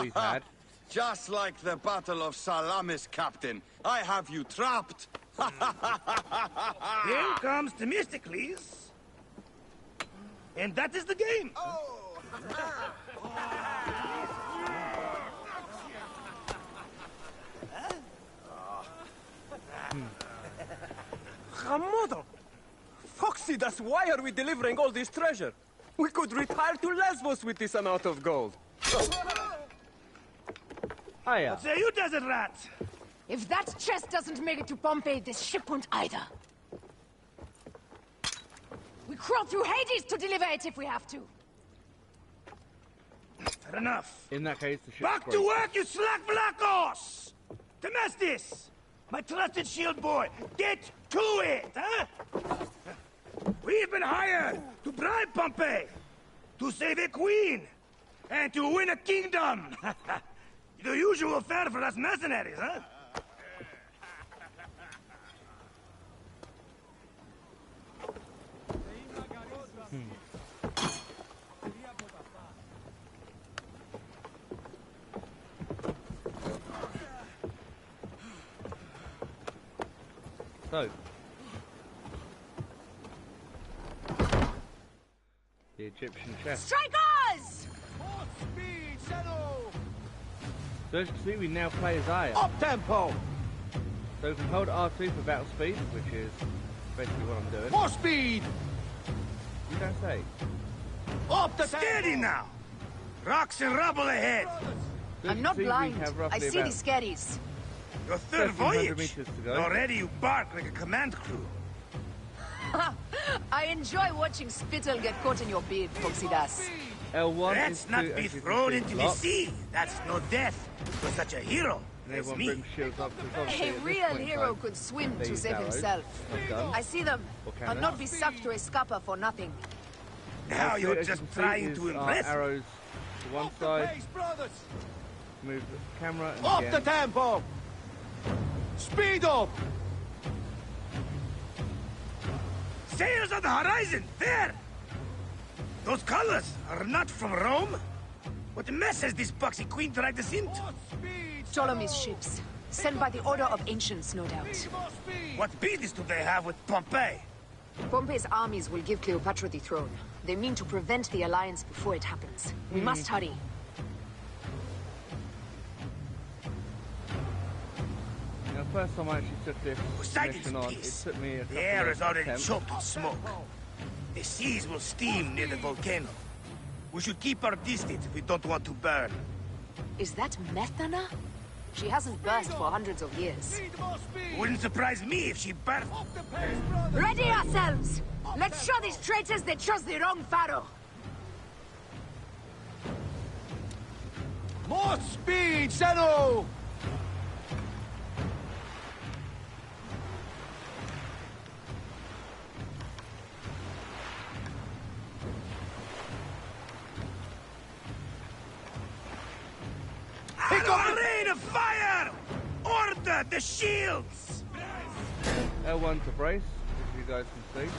Speaker 1: we've had.
Speaker 12: Just like the Battle of Salamis, Captain. I have you trapped.
Speaker 13: Here comes Themistocles. And that is the game.
Speaker 14: Hamodo! Foxy, that's why are we delivering all this treasure? We could retire to Lesbos with this amount of gold.
Speaker 1: Hiya.
Speaker 13: Say you desert rat!
Speaker 15: If that chest doesn't make it to Pompeii, this ship won't either. We crawl through Hades to deliver it if we have to.
Speaker 13: Fair enough.
Speaker 1: In that case, the ship's
Speaker 13: Back to work, you slack Vlakos! Temestis! My trusted shield boy, get to it, huh? We've been hired to bribe Pompeii, to save a queen, and to win a kingdom. The usual fare for us mercenaries, huh?
Speaker 1: So, the Egyptian chest.
Speaker 15: Strikers!
Speaker 1: So as you can see, we now play as Aya.
Speaker 14: Up tempo!
Speaker 1: So we can hold R2 for battle speed, which is basically what I'm doing.
Speaker 14: More speed!
Speaker 1: You don't say.
Speaker 14: Up the
Speaker 13: Steady now! Rocks and rubble ahead!
Speaker 1: So
Speaker 15: I'm not blind. I see the scaries.
Speaker 13: Your third
Speaker 1: 1,300
Speaker 13: voyage!
Speaker 1: meters to go.
Speaker 13: Already you bark like a command crew.
Speaker 15: I enjoy watching spittle get caught in your beard, Foxy Das.
Speaker 1: L1
Speaker 13: Let's
Speaker 1: is
Speaker 13: not
Speaker 1: to,
Speaker 13: be
Speaker 1: as you can
Speaker 13: thrown
Speaker 1: see,
Speaker 13: into the
Speaker 1: block.
Speaker 13: sea. That's no death for such a hero
Speaker 1: And
Speaker 13: as
Speaker 1: everyone
Speaker 13: me.
Speaker 1: brings shields up, 'cause obviously
Speaker 15: A
Speaker 1: at this
Speaker 15: real
Speaker 1: point in
Speaker 15: hero
Speaker 1: time,
Speaker 15: could swim
Speaker 1: they
Speaker 15: to
Speaker 1: use
Speaker 15: save
Speaker 1: arrows,
Speaker 15: himself.
Speaker 1: not guns,
Speaker 15: I see them.
Speaker 1: or
Speaker 15: I'll
Speaker 1: cannons.
Speaker 15: not be sucked to a scupper for nothing.
Speaker 13: Now
Speaker 1: So
Speaker 13: you're
Speaker 1: as you
Speaker 13: just
Speaker 1: can see,
Speaker 13: trying
Speaker 1: is
Speaker 13: to
Speaker 1: our
Speaker 13: impress me.
Speaker 1: arrows to one side, move the camera and
Speaker 14: Up
Speaker 1: again.
Speaker 14: the tempo! Speed up!
Speaker 13: Sails on the horizon! There! Those colors are not from Rome. What mess has this boxy queen dragged us into?
Speaker 15: Ptolemy's ships. Sent by the order of ancients, no doubt.
Speaker 13: What business do they have with Pompeii?
Speaker 15: Pompey's armies will give Cleopatra the throne. They mean to prevent the alliance before it happens. We must hurry.
Speaker 1: Now, the first time I actually took this
Speaker 13: Poseidon's
Speaker 1: mission on, it
Speaker 13: peace.
Speaker 1: took me a couple
Speaker 13: The air
Speaker 1: of
Speaker 13: is already
Speaker 1: attempts.
Speaker 13: choked with smoke. The seas will steam near the volcano. We should keep our distance if we don't want to burn.
Speaker 15: Is that Methana? She hasn't burst for hundreds of years.
Speaker 13: Wouldn't surprise me if she burst.
Speaker 15: Ready ourselves! Let's show these traitors they chose the wrong pharaoh!
Speaker 14: More speed, Zeno!
Speaker 13: Pick up a rain of fire! Order the shields!
Speaker 1: L1 to brace, as you guys can see.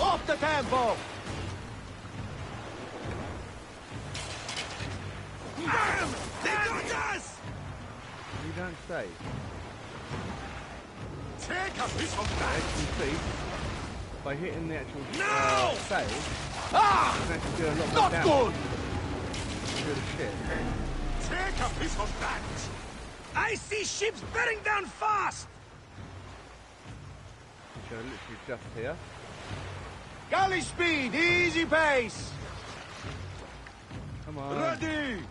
Speaker 14: Up the tempo!
Speaker 13: They got us!
Speaker 1: You don't say.
Speaker 13: Take a piece of
Speaker 1: As you can see, by hitting the actual
Speaker 13: No!
Speaker 1: sail,
Speaker 14: Ah!
Speaker 1: you can actually do a lot more
Speaker 14: Not
Speaker 1: damage.
Speaker 14: good!
Speaker 1: To the ship.
Speaker 13: Take a piece of that! I see ships bearing down fast!
Speaker 1: Which are literally just here.
Speaker 14: Galley speed, easy pace!
Speaker 1: Come on.
Speaker 14: Ready!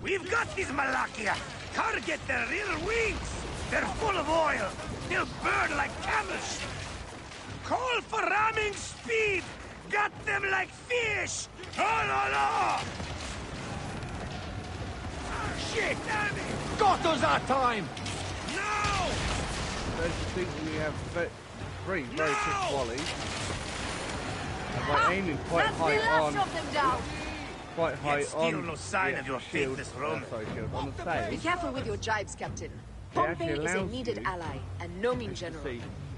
Speaker 13: We've got these Malakia! Target their rear wings! They're full of oil! They'll burn like camel shit! Call for ramming speed! Got them like fish! Oh, no, no! Shit! Damn it! Got us that time! No!
Speaker 1: So as you see, we have three very quick volleys. And by aiming quite high on... Quite high on
Speaker 13: no sign of your
Speaker 1: shield,
Speaker 13: faithless Roman.
Speaker 1: shield, on the sail.
Speaker 15: Be careful with your jibes, Captain. Pompey is a needed ally, and no mean general.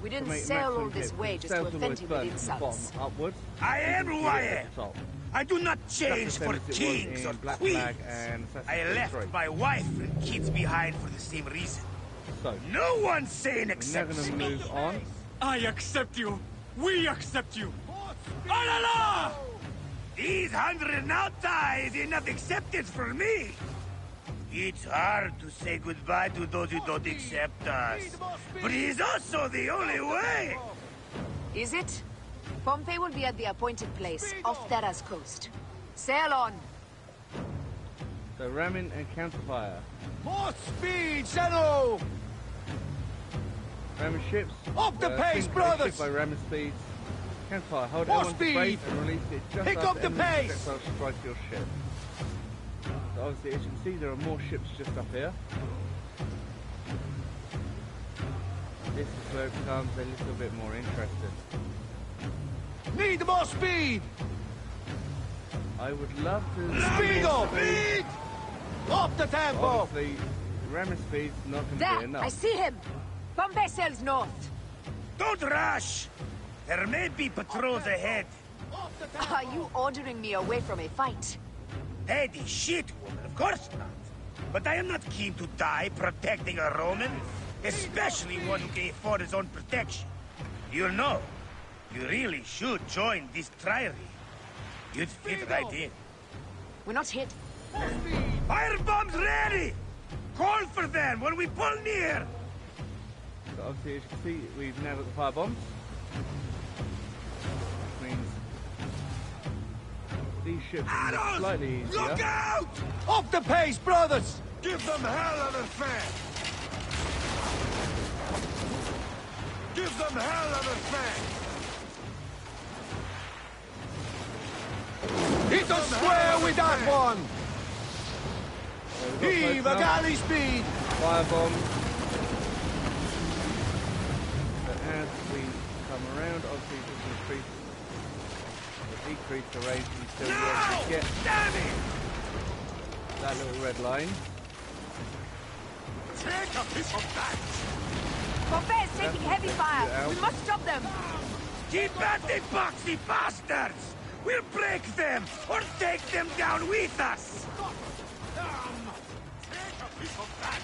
Speaker 15: We didn't sail all this way just to offend him with insults.
Speaker 1: Upwards.
Speaker 13: I am who I am. I do not change for kings or queens. I left my wife and kids behind for the same reason.
Speaker 1: So,
Speaker 13: no one sane accepts
Speaker 1: me. Move on.
Speaker 5: I accept you. We accept you. Alala!
Speaker 13: These 100 nauta is enough acceptance for me. It's hard to say goodbye to those who don't accept us. But it's also the only way.
Speaker 15: Is it? Pompey will be at the appointed place, off Terra's coast. Sail on.
Speaker 1: So ramming and counterfire.
Speaker 13: More speed, Zeno!
Speaker 1: Ramming ships.
Speaker 13: Up the pace, brothers!
Speaker 1: By ramming speeds. Counterfire. Hold
Speaker 13: More
Speaker 1: L1 to
Speaker 13: speed!
Speaker 1: brake and release it just
Speaker 13: Pick up the pace!
Speaker 1: Strike your ship. So obviously, as you can see, there are more ships just up here. This is where it becomes a little bit more interesting.
Speaker 13: Need more speed!
Speaker 1: I would love to...
Speaker 13: Speed up! Speed! Up the tempo!
Speaker 1: Obviously, ramming speed's not going to be enough.
Speaker 15: I see him! Pompey sails north.
Speaker 13: Don't rush! There may be patrols ahead.
Speaker 15: Are you ordering me away from a fight?
Speaker 13: Eddie, shit, woman, of course not. But I am not keen to die protecting a Roman, especially one who can afford his own protection. You know, you really should join this triary. You'd fit right in.
Speaker 15: We're not hit.
Speaker 13: Fire bombs ready! Call for them when we pull near!
Speaker 1: So obviously, as you can see, we've now got the fire bombs. Which means these ships are slightly easier.
Speaker 13: Look out! Up the pace, brothers! Give them hell on a fan! Give them hell on a fan! Hit the square with that one! Heave a galley speed!
Speaker 1: Fire bombs. But as we come around, obviously just decrease the range until you actually get that little red line.
Speaker 13: Take a piece of that!
Speaker 15: Pompey is taking heavy fire. We must stop them.
Speaker 13: Keep at the boxy bastards! We'll break them, or take them down with us! Take a piece of that!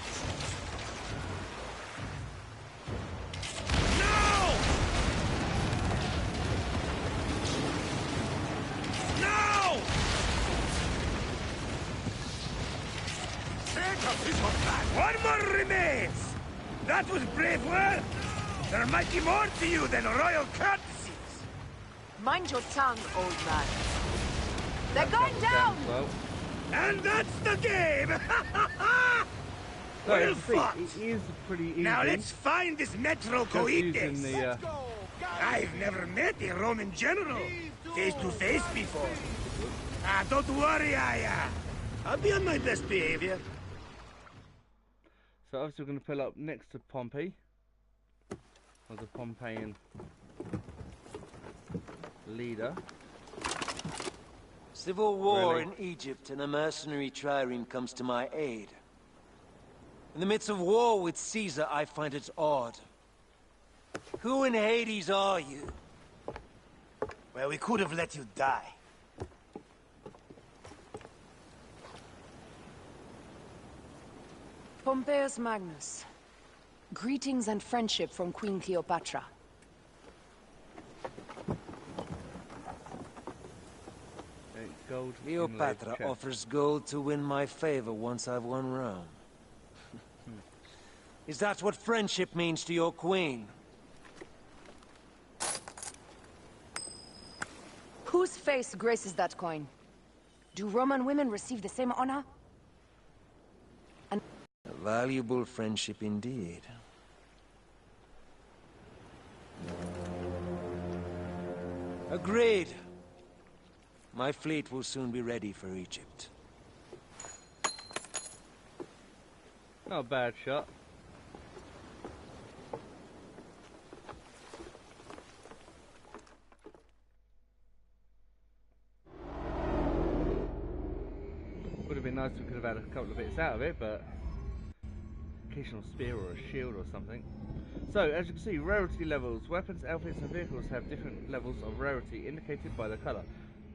Speaker 13: No! No! Take a piece of that! One more remains! That was brave work! There might be more to you than royal courtesies!
Speaker 15: Mind your tongue, old man. They're going down!
Speaker 13: And that's the game!
Speaker 1: So
Speaker 13: well fought!
Speaker 1: It is pretty easy.
Speaker 13: Now let's find this Metro Coites. I've never met a Roman general face to face before. Don't worry, I'll be on my best behavior.
Speaker 1: So obviously we're going to pull up next to Pompey, or the Pompeian leader.
Speaker 16: Civil war in Egypt, and a mercenary trireme comes to my aid. In the midst of war with Caesar, I find it odd. Who in Hades are you?
Speaker 13: Well, we could have let you die.
Speaker 15: Pompeius Magnus. Greetings and friendship from Queen Cleopatra.
Speaker 16: Cleopatra offers gold to win my favor once I've won Rome. Is that what friendship means to your queen?
Speaker 15: Whose face graces that coin? Do Roman women receive the same honor?
Speaker 16: A valuable friendship indeed. Agreed. My fleet will soon be ready for Egypt.
Speaker 1: Not a bad shot. Would have been nice if we could have had a couple of bits out of it, but occasional spear or a shield or something. So, as you can see, rarity levels. Weapons, outfits and vehicles have different levels of rarity indicated by their colour.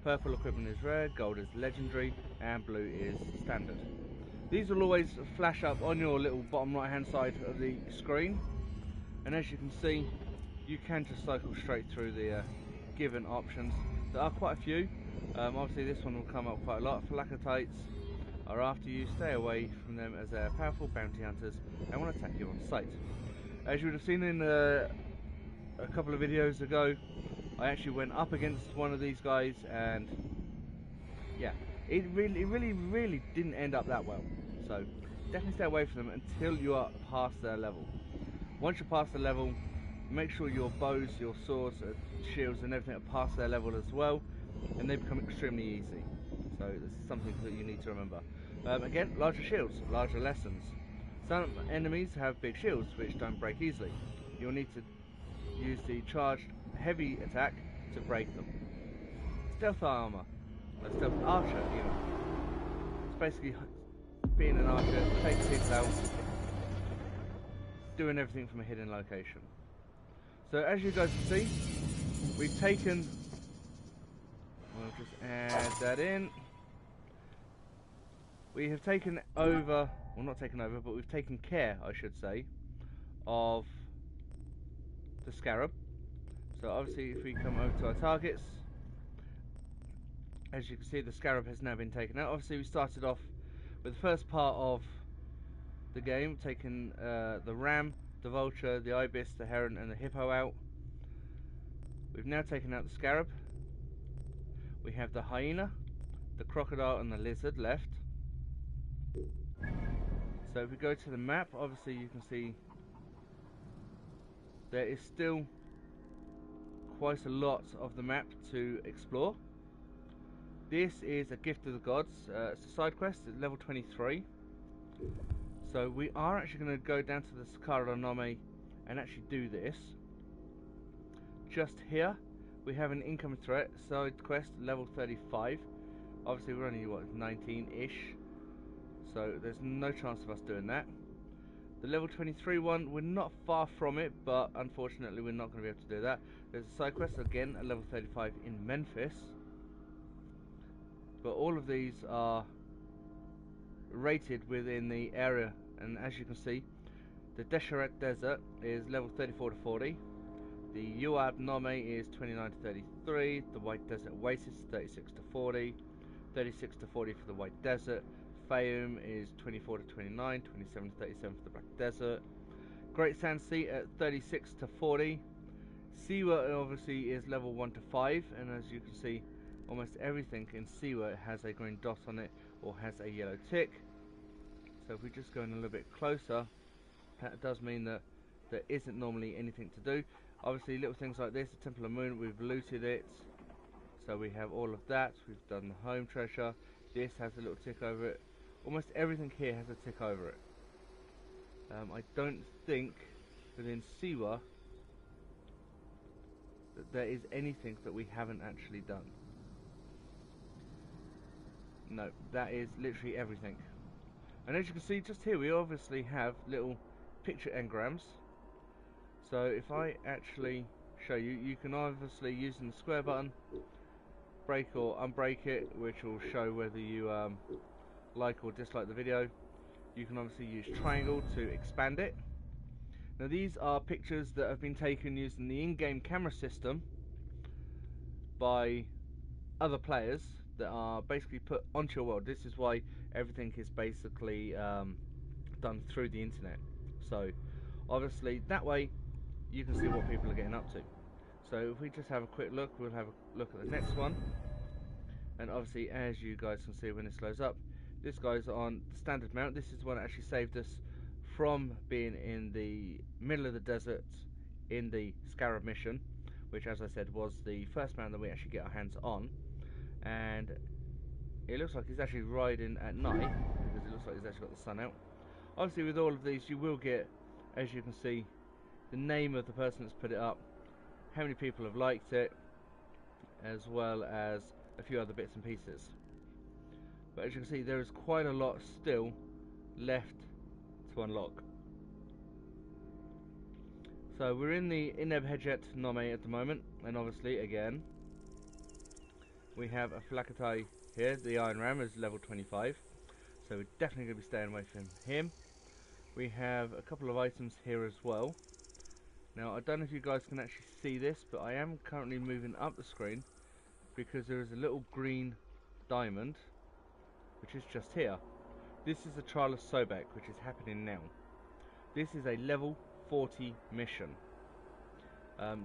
Speaker 1: Purple equipment is rare, gold is legendary, and blue is standard. These will always flash up on your little bottom right hand side of the screen, and as you can see, you can just cycle straight through the given options. There are quite a few. Obviously this one will come up quite a lot. Phylacetites are after you. Stay away from them as they are powerful bounty hunters and will attack you on sight. As you would have seen in a couple of videos ago, I actually went up against one of these guys, and yeah, it really didn't end up that well. So definitely stay away from them until you are past their level. Once you're past the level, make sure your bows, your swords, shields and everything are past their level as well, and they become extremely easy. So that's something that you need to remember. Again, larger shields, larger lessons. Some enemies have big shields which don't break easily. You'll need to use the charged heavy attack to break them. Stealth armor, or stealth archer even. It's basically being an archer, taking people out, doing everything from a hidden location. So as you guys can see, we've taken, we'll just add that in. We have taken over, well not taken over, but we've taken care, I should say, of the Scarab. So obviously if we come over to our targets, as you can see the Scarab has now been taken out. Obviously we started off with the first part of the game, taking the ram, the vulture, the ibis, the heron and the hippo out. We've now taken out the Scarab. We have the hyena, the crocodile and the lizard left. So if we go to the map, obviously you can see there is still quite a lot of the map to explore. This is a gift of the gods. It's a side quest at level 23. So we are actually going to go down to the Scarab and actually do this. Just here we have an incoming threat side quest level 35. Obviously we're only what, 19-ish, so there's no chance of us doing that. The level 23 one, we're not far from it, but unfortunately we're not going to be able to do that. There's a side quest again at level 35 in Memphis, but all of these are rated within the area, and as you can see, the Deseret Desert is level 34 to 40. The Uab Nome is 29 to 33. The White Desert Oasis 36 to 40. 36 to 40 for the White Desert. Fayum is 24 to 29. 27 to 37 for the Black Desert. Great Sand Sea at 36 to 40. Siwa obviously is level 1 to 5, and as you can see, almost everything in Siwa has a green dot on it or has a yellow tick. So if we just go in a little bit closer, that does mean that there isn't normally anything to do. Obviously little things like this, the Temple of Moon, we've looted it, so we have all of that. We've done the home treasure. This has a little tick over it. Almost everything here has a tick over it. I don't think within Siwa that there is anything that we haven't actually done. No, that is literally everything. And as you can see just here, we obviously have little picture engrams. So if I actually show you, you can obviously using the square button break or unbreak it, which will show whether you like or dislike the video. You can obviously use triangle to expand it. Now these are pictures that have been taken using the in-game camera system by other players that are basically put onto your world. This is why everything is basically done through the internet. So obviously that way you can see what people are getting up to. So if we just have a quick look, we'll have a look at the next one. And obviously as you guys can see when it slows up, this guy's on the standard mount. This is the one that actually saved us from being in the middle of the desert in the Scarab mission, which as I said was the first mount that we actually get our hands on. And it looks like he's actually riding at night, because it looks like he's actually got the sun out. Obviously with all of these you will get, as you can see, the name of the person that's put it up, how many people have liked it, as well as a few other bits and pieces. But as you can see, there is quite a lot still left to unlock. So we're in the Ineb Hedjet Nome at the moment, and obviously again we have a Flakatai here. The Iron Ram is level 25, so we're definitely going to be staying away from him. We have a couple of items here as well. Now I don't know if you guys can actually see this, but I am currently moving up the screen because there is a little green diamond which is just here. This is the Trial of Sobek, which is happening now. This is a level 40 mission.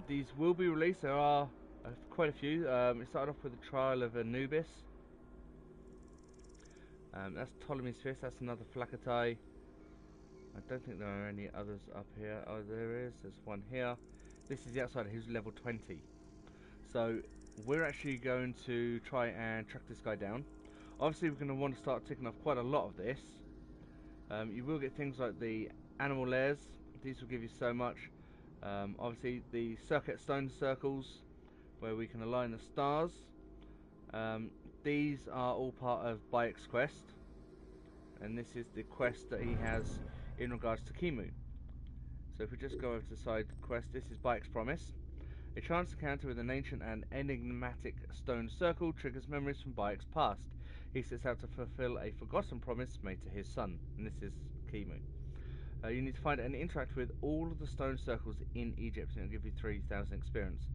Speaker 1: These will be released. There are quite a few. It started off with the Trial of Anubis. That's Ptolemy's Fist. That's another Flakatai. I don't think there are any others up here. Oh, there is. There's one here. This is the outsider who's level 20. So we're actually going to try and track this guy down. Obviously we're going to want to start ticking off quite a lot of this. You will get things like the animal layers. These will give you so much. Obviously the circuit stone circles where we can align the stars. These are all part of Bayak's quest, and this is the quest that he has in regards to Kimu. So if we just go over to side quest, this is Bayak's promise. A chance encounter with an ancient and enigmatic stone circle triggers memories from Bayak's past. He sets out to fulfill a forgotten promise made to his son, and this is Kimu. You need to find and interact with all of the stone circles in Egypt, and it'll give you 3,000 experience.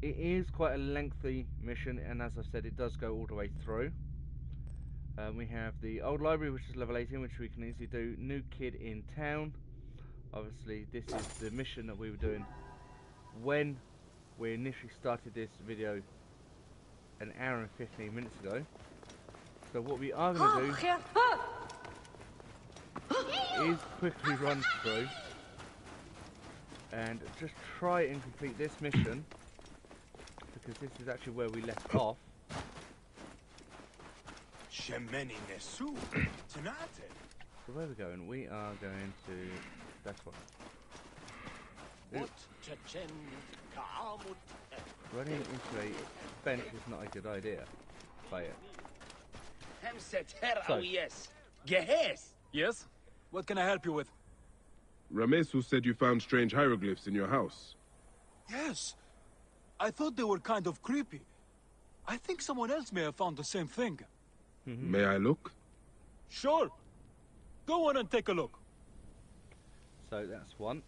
Speaker 1: It is quite a lengthy mission, and as I've said, it does go all the way through. We have the old library, which is level 18, which we can easily do. New kid in town. Obviously, this is the mission that we were doing when we initially started this video an hour and 15 minutes ago. So what we are going to do is quickly run through and just try and complete this mission, because this is actually where we left off. So where are we going? We are going to that one. Running into a bench is not a good idea. Bayak. So,
Speaker 14: yes? What can I help you with?
Speaker 2: Ramesu said you found strange hieroglyphs in your house.
Speaker 14: Yes. I thought they were kind of creepy. I think someone else may have found the same thing.
Speaker 2: May I look?
Speaker 14: Sure. Go on and take a look.
Speaker 1: So that's one.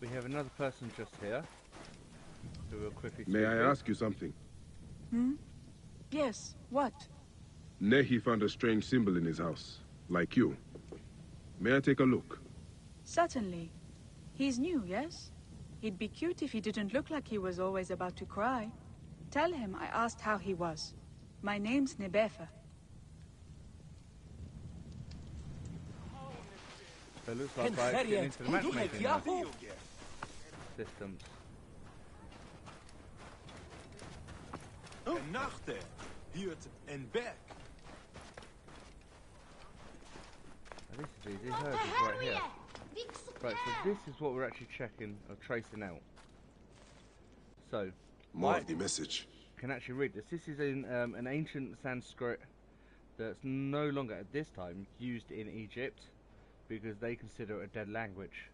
Speaker 1: We have another person just here who will quickly.
Speaker 2: May I ask you something?
Speaker 17: Yes, what?
Speaker 2: Nehi found a strange symbol in his house, like you. May I take a look?
Speaker 17: Certainly. He's new, yes? He'd be cute if he didn't look like he was always about to cry. Tell him I asked how he was. My name's Nebefa.
Speaker 1: So it looks like I get into the matchmaking systems. This is easy. Hers is right here. Right, so this is what we're actually checking or tracing out. So
Speaker 2: more of the message.
Speaker 1: Can actually read this. This is in an ancient Sanskrit that's no longer at this time used in Egypt because they consider it a dead language.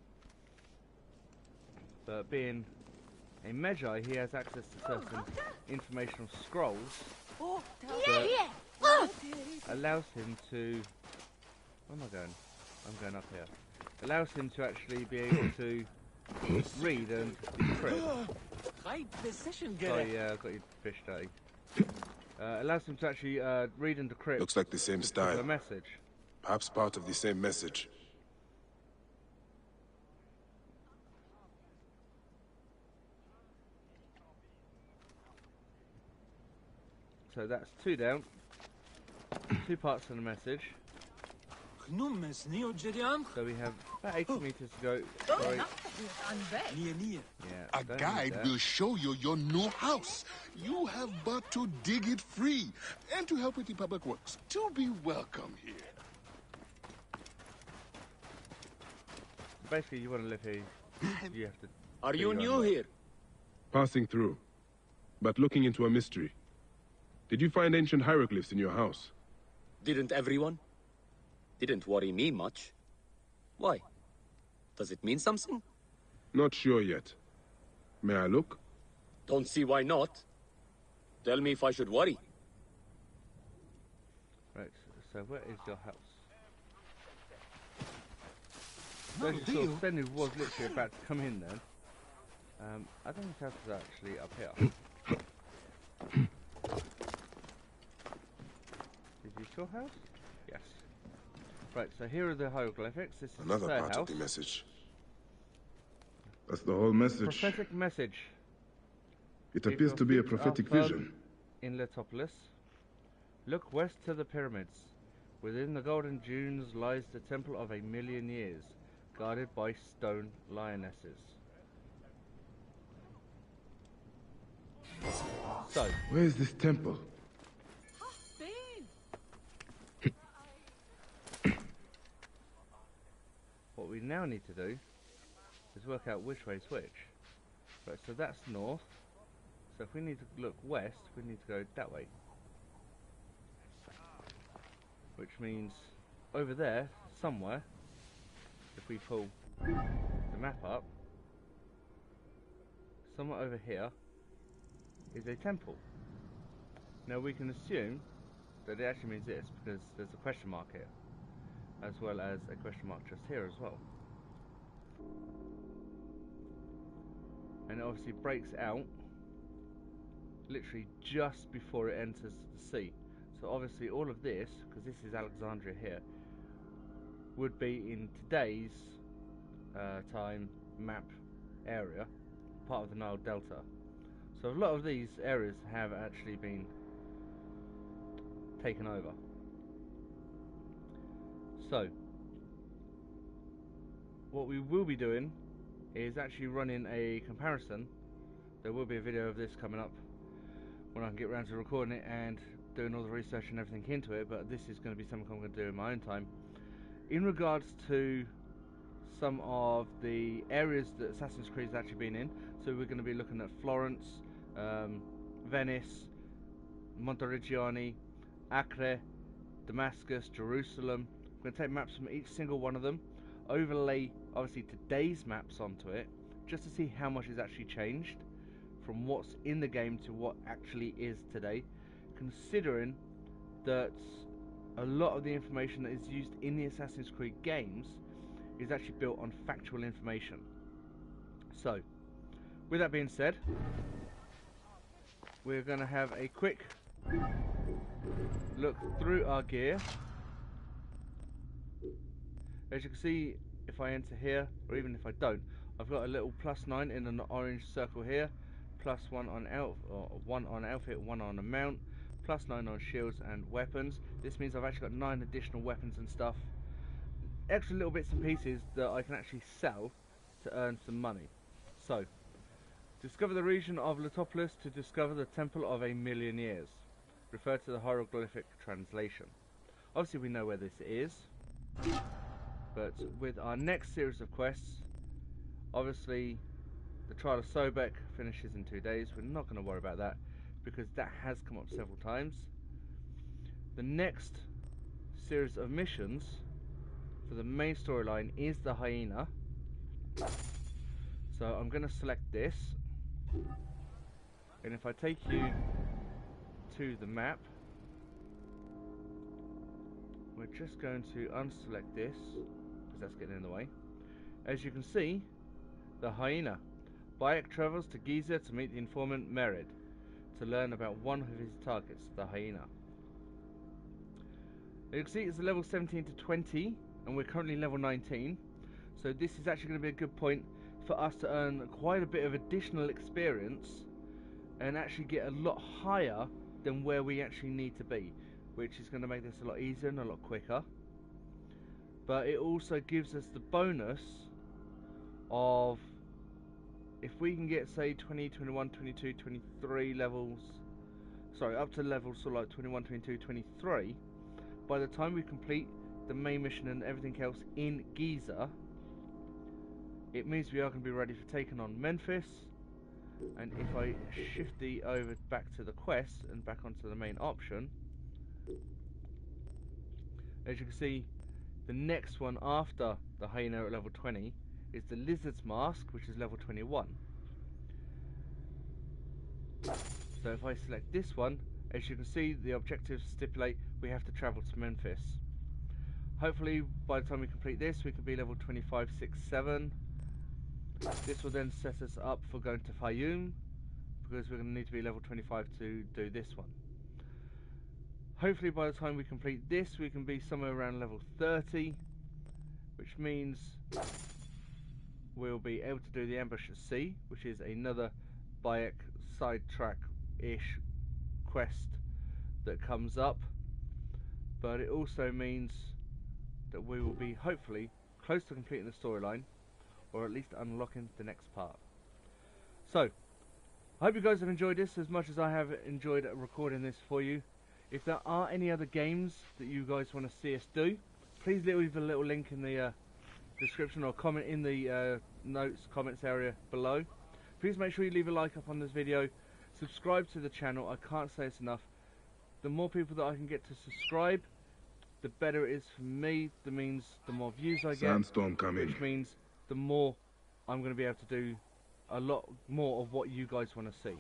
Speaker 1: But being a Magi, he has access to certain informational scrolls that allows him to. Where am I going? I'm going up here. Allows him to actually be able to read and decrypt. Sorry, yeah, I've got your fish dirty. Allows him to actually read and decrypt.
Speaker 2: Looks like the same style.
Speaker 1: A message.
Speaker 2: Perhaps part of the same message.
Speaker 1: So that's 2 down. 2 parts of the message. So we have about 80 meters to go. Sorry. Yeah,
Speaker 8: A guide will show you your new house. You have but to dig it free and to help with the public works. To be welcome here.
Speaker 1: Basically, you want to live here, you have to...
Speaker 18: Are you new here?
Speaker 2: Passing through, but looking into a mystery. Did you find ancient hieroglyphs in your house?
Speaker 18: Didn't everyone? Didn't worry me much. Why? Does it mean something?
Speaker 2: Not sure yet. May I look?
Speaker 18: Don't see why not. Tell me if I should worry.
Speaker 1: Right, so where is your house? So as you saw, Sven was literally about to come in then. I think his house is actually up here. Is this your house? Yes. Right, so here are the hieroglyphics. This is
Speaker 2: another
Speaker 1: the third
Speaker 2: part
Speaker 1: house.
Speaker 2: of the message. That's the whole message.
Speaker 1: Prophetic message.
Speaker 2: It appears to be a prophetic vision.
Speaker 1: In Letopolis, look west to the pyramids. Within the golden dunes lies the temple of a million years, guarded by stone lionesses. So,
Speaker 2: where is this temple?
Speaker 1: What we now need to do is work out which way is which. Right, so that's north. So if we need to look west, we need to go that way. Which means over there, somewhere, if we pull the map up, somewhere over here is a temple. Now we can assume that it actually means this because there's a question mark here, as well as a question mark just here as well. And it obviously breaks out literally just before it enters the sea. So obviously all of this, because this is Alexandria here, would be in today's time map area, part of the Nile Delta. So a lot of these areas have actually been taken over. So what we will be doing is actually running a comparison. There will be a video of this coming up when I can get around to recording it and doing all the research and everything into it, but this is going to be something I'm going to do in my own time. In regards to some of the areas that Assassin's Creed has actually been in, so we're going to be looking at Florence, Venice, Monteriggioni, Acre, Damascus, Jerusalem. I'm going to take maps from each single one of them, overlay obviously today's maps onto it, just to see how much has actually changed from what's in the game to what actually is today, considering that a lot of the information that is used in the Assassin's Creed games is actually built on factual information. So, with that being said, we're going to have a quick look through our gear. As you can see, if I enter here, or even if I don't, I've got a little +9 in an orange circle here, +1 on one on outfit, 1 on a mount, +9 on shields and weapons. This means I've actually got 9 additional weapons and stuff, extra little bits and pieces that I can actually sell to earn some money. So, discover the region of Letopolis to discover the Temple of a Million Years. Refer to the hieroglyphic translation. Obviously we know where this is, but with our next series of quests, obviously the Trial of Sobek finishes in 2 days. We're not going to worry about that because that has come up several times. The next series of missions for the main storyline is the hyena. So I'm going to select this, and if I take you to the map, we're just going to unselect this because that's getting in the way. As you can see, the hyena. Bayak travels to Giza to meet the informant Merid to learn about one of his targets, the hyena. You can see it's a level 17 to 20 and we're currently level 19, so this is actually going to be a good point for us to earn quite a bit of additional experience and actually get a lot higher than where we actually need to be, which is going to make this a lot easier and a lot quicker. But it also gives us the bonus of if we can get, say, 20, 21, 22, 23 levels, sorry, up to levels sort of like 21, 22, 23, by the time we complete the main mission and everything else in Giza, it means we are going to be ready for taking on Memphis. And if I shift the over back to the quest and back onto the main option, as you can see, the next one after the hyena at level 20 is the Lizard's Mask, which is level 21. So if I select this one, as you can see, the objectives stipulate we have to travel to Memphis. Hopefully by the time we complete this, we can be level 25, 6, 7. This will then set us up for going to Fayoum, because we're going to need to be level 25 to do this one. Hopefully by the time we complete this, we can be somewhere around level 30, which means we'll be able to do the Ambush at Sea, which is another Bayak sidetrack-ish quest that comes up. But it also means that we will be hopefully close to completing the storyline, or at least unlocking the next part. So, I hope you guys have enjoyed this as much as I have enjoyed recording this for you. If there are any other games that you guys want to see us do, please leave a little link in the description or comment in the comments area below. Please make sure you leave a like up on this video, subscribe to the channel. I can't say it's enough. The more people that I can get to subscribe, the better it is for me. That means the more views I get,
Speaker 2: Sandstorm coming.
Speaker 1: which means the more I'm going to be able to do a lot more of what you guys want to see.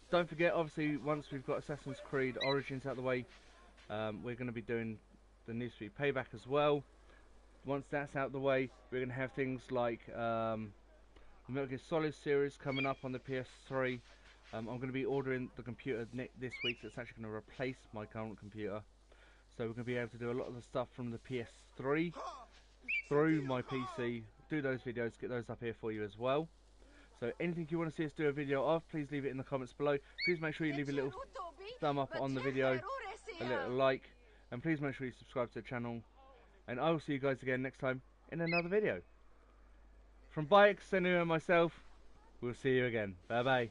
Speaker 1: Don't forget, obviously, once we've got Assassin's Creed Origins out of the way, we're going to be doing the Need for Speed Payback as well. Once that's out of the way, we're going to have things like the Metal Gear Solid series coming up on the PS3. I'm going to be ordering the computer this week that's actually going to replace my current computer. So we're going to be able to do a lot of the stuff from the PS3 through my PC, do those videos, get those up here for you as well. So anything you want to see us do a video of, please leave it in the comments below. Please make sure you leave a little thumb up on the video, a little like, and please make sure you subscribe to the channel. And I will see you guys again next time in another video. From Bayak, Senu and myself, we'll see you again. Bye bye.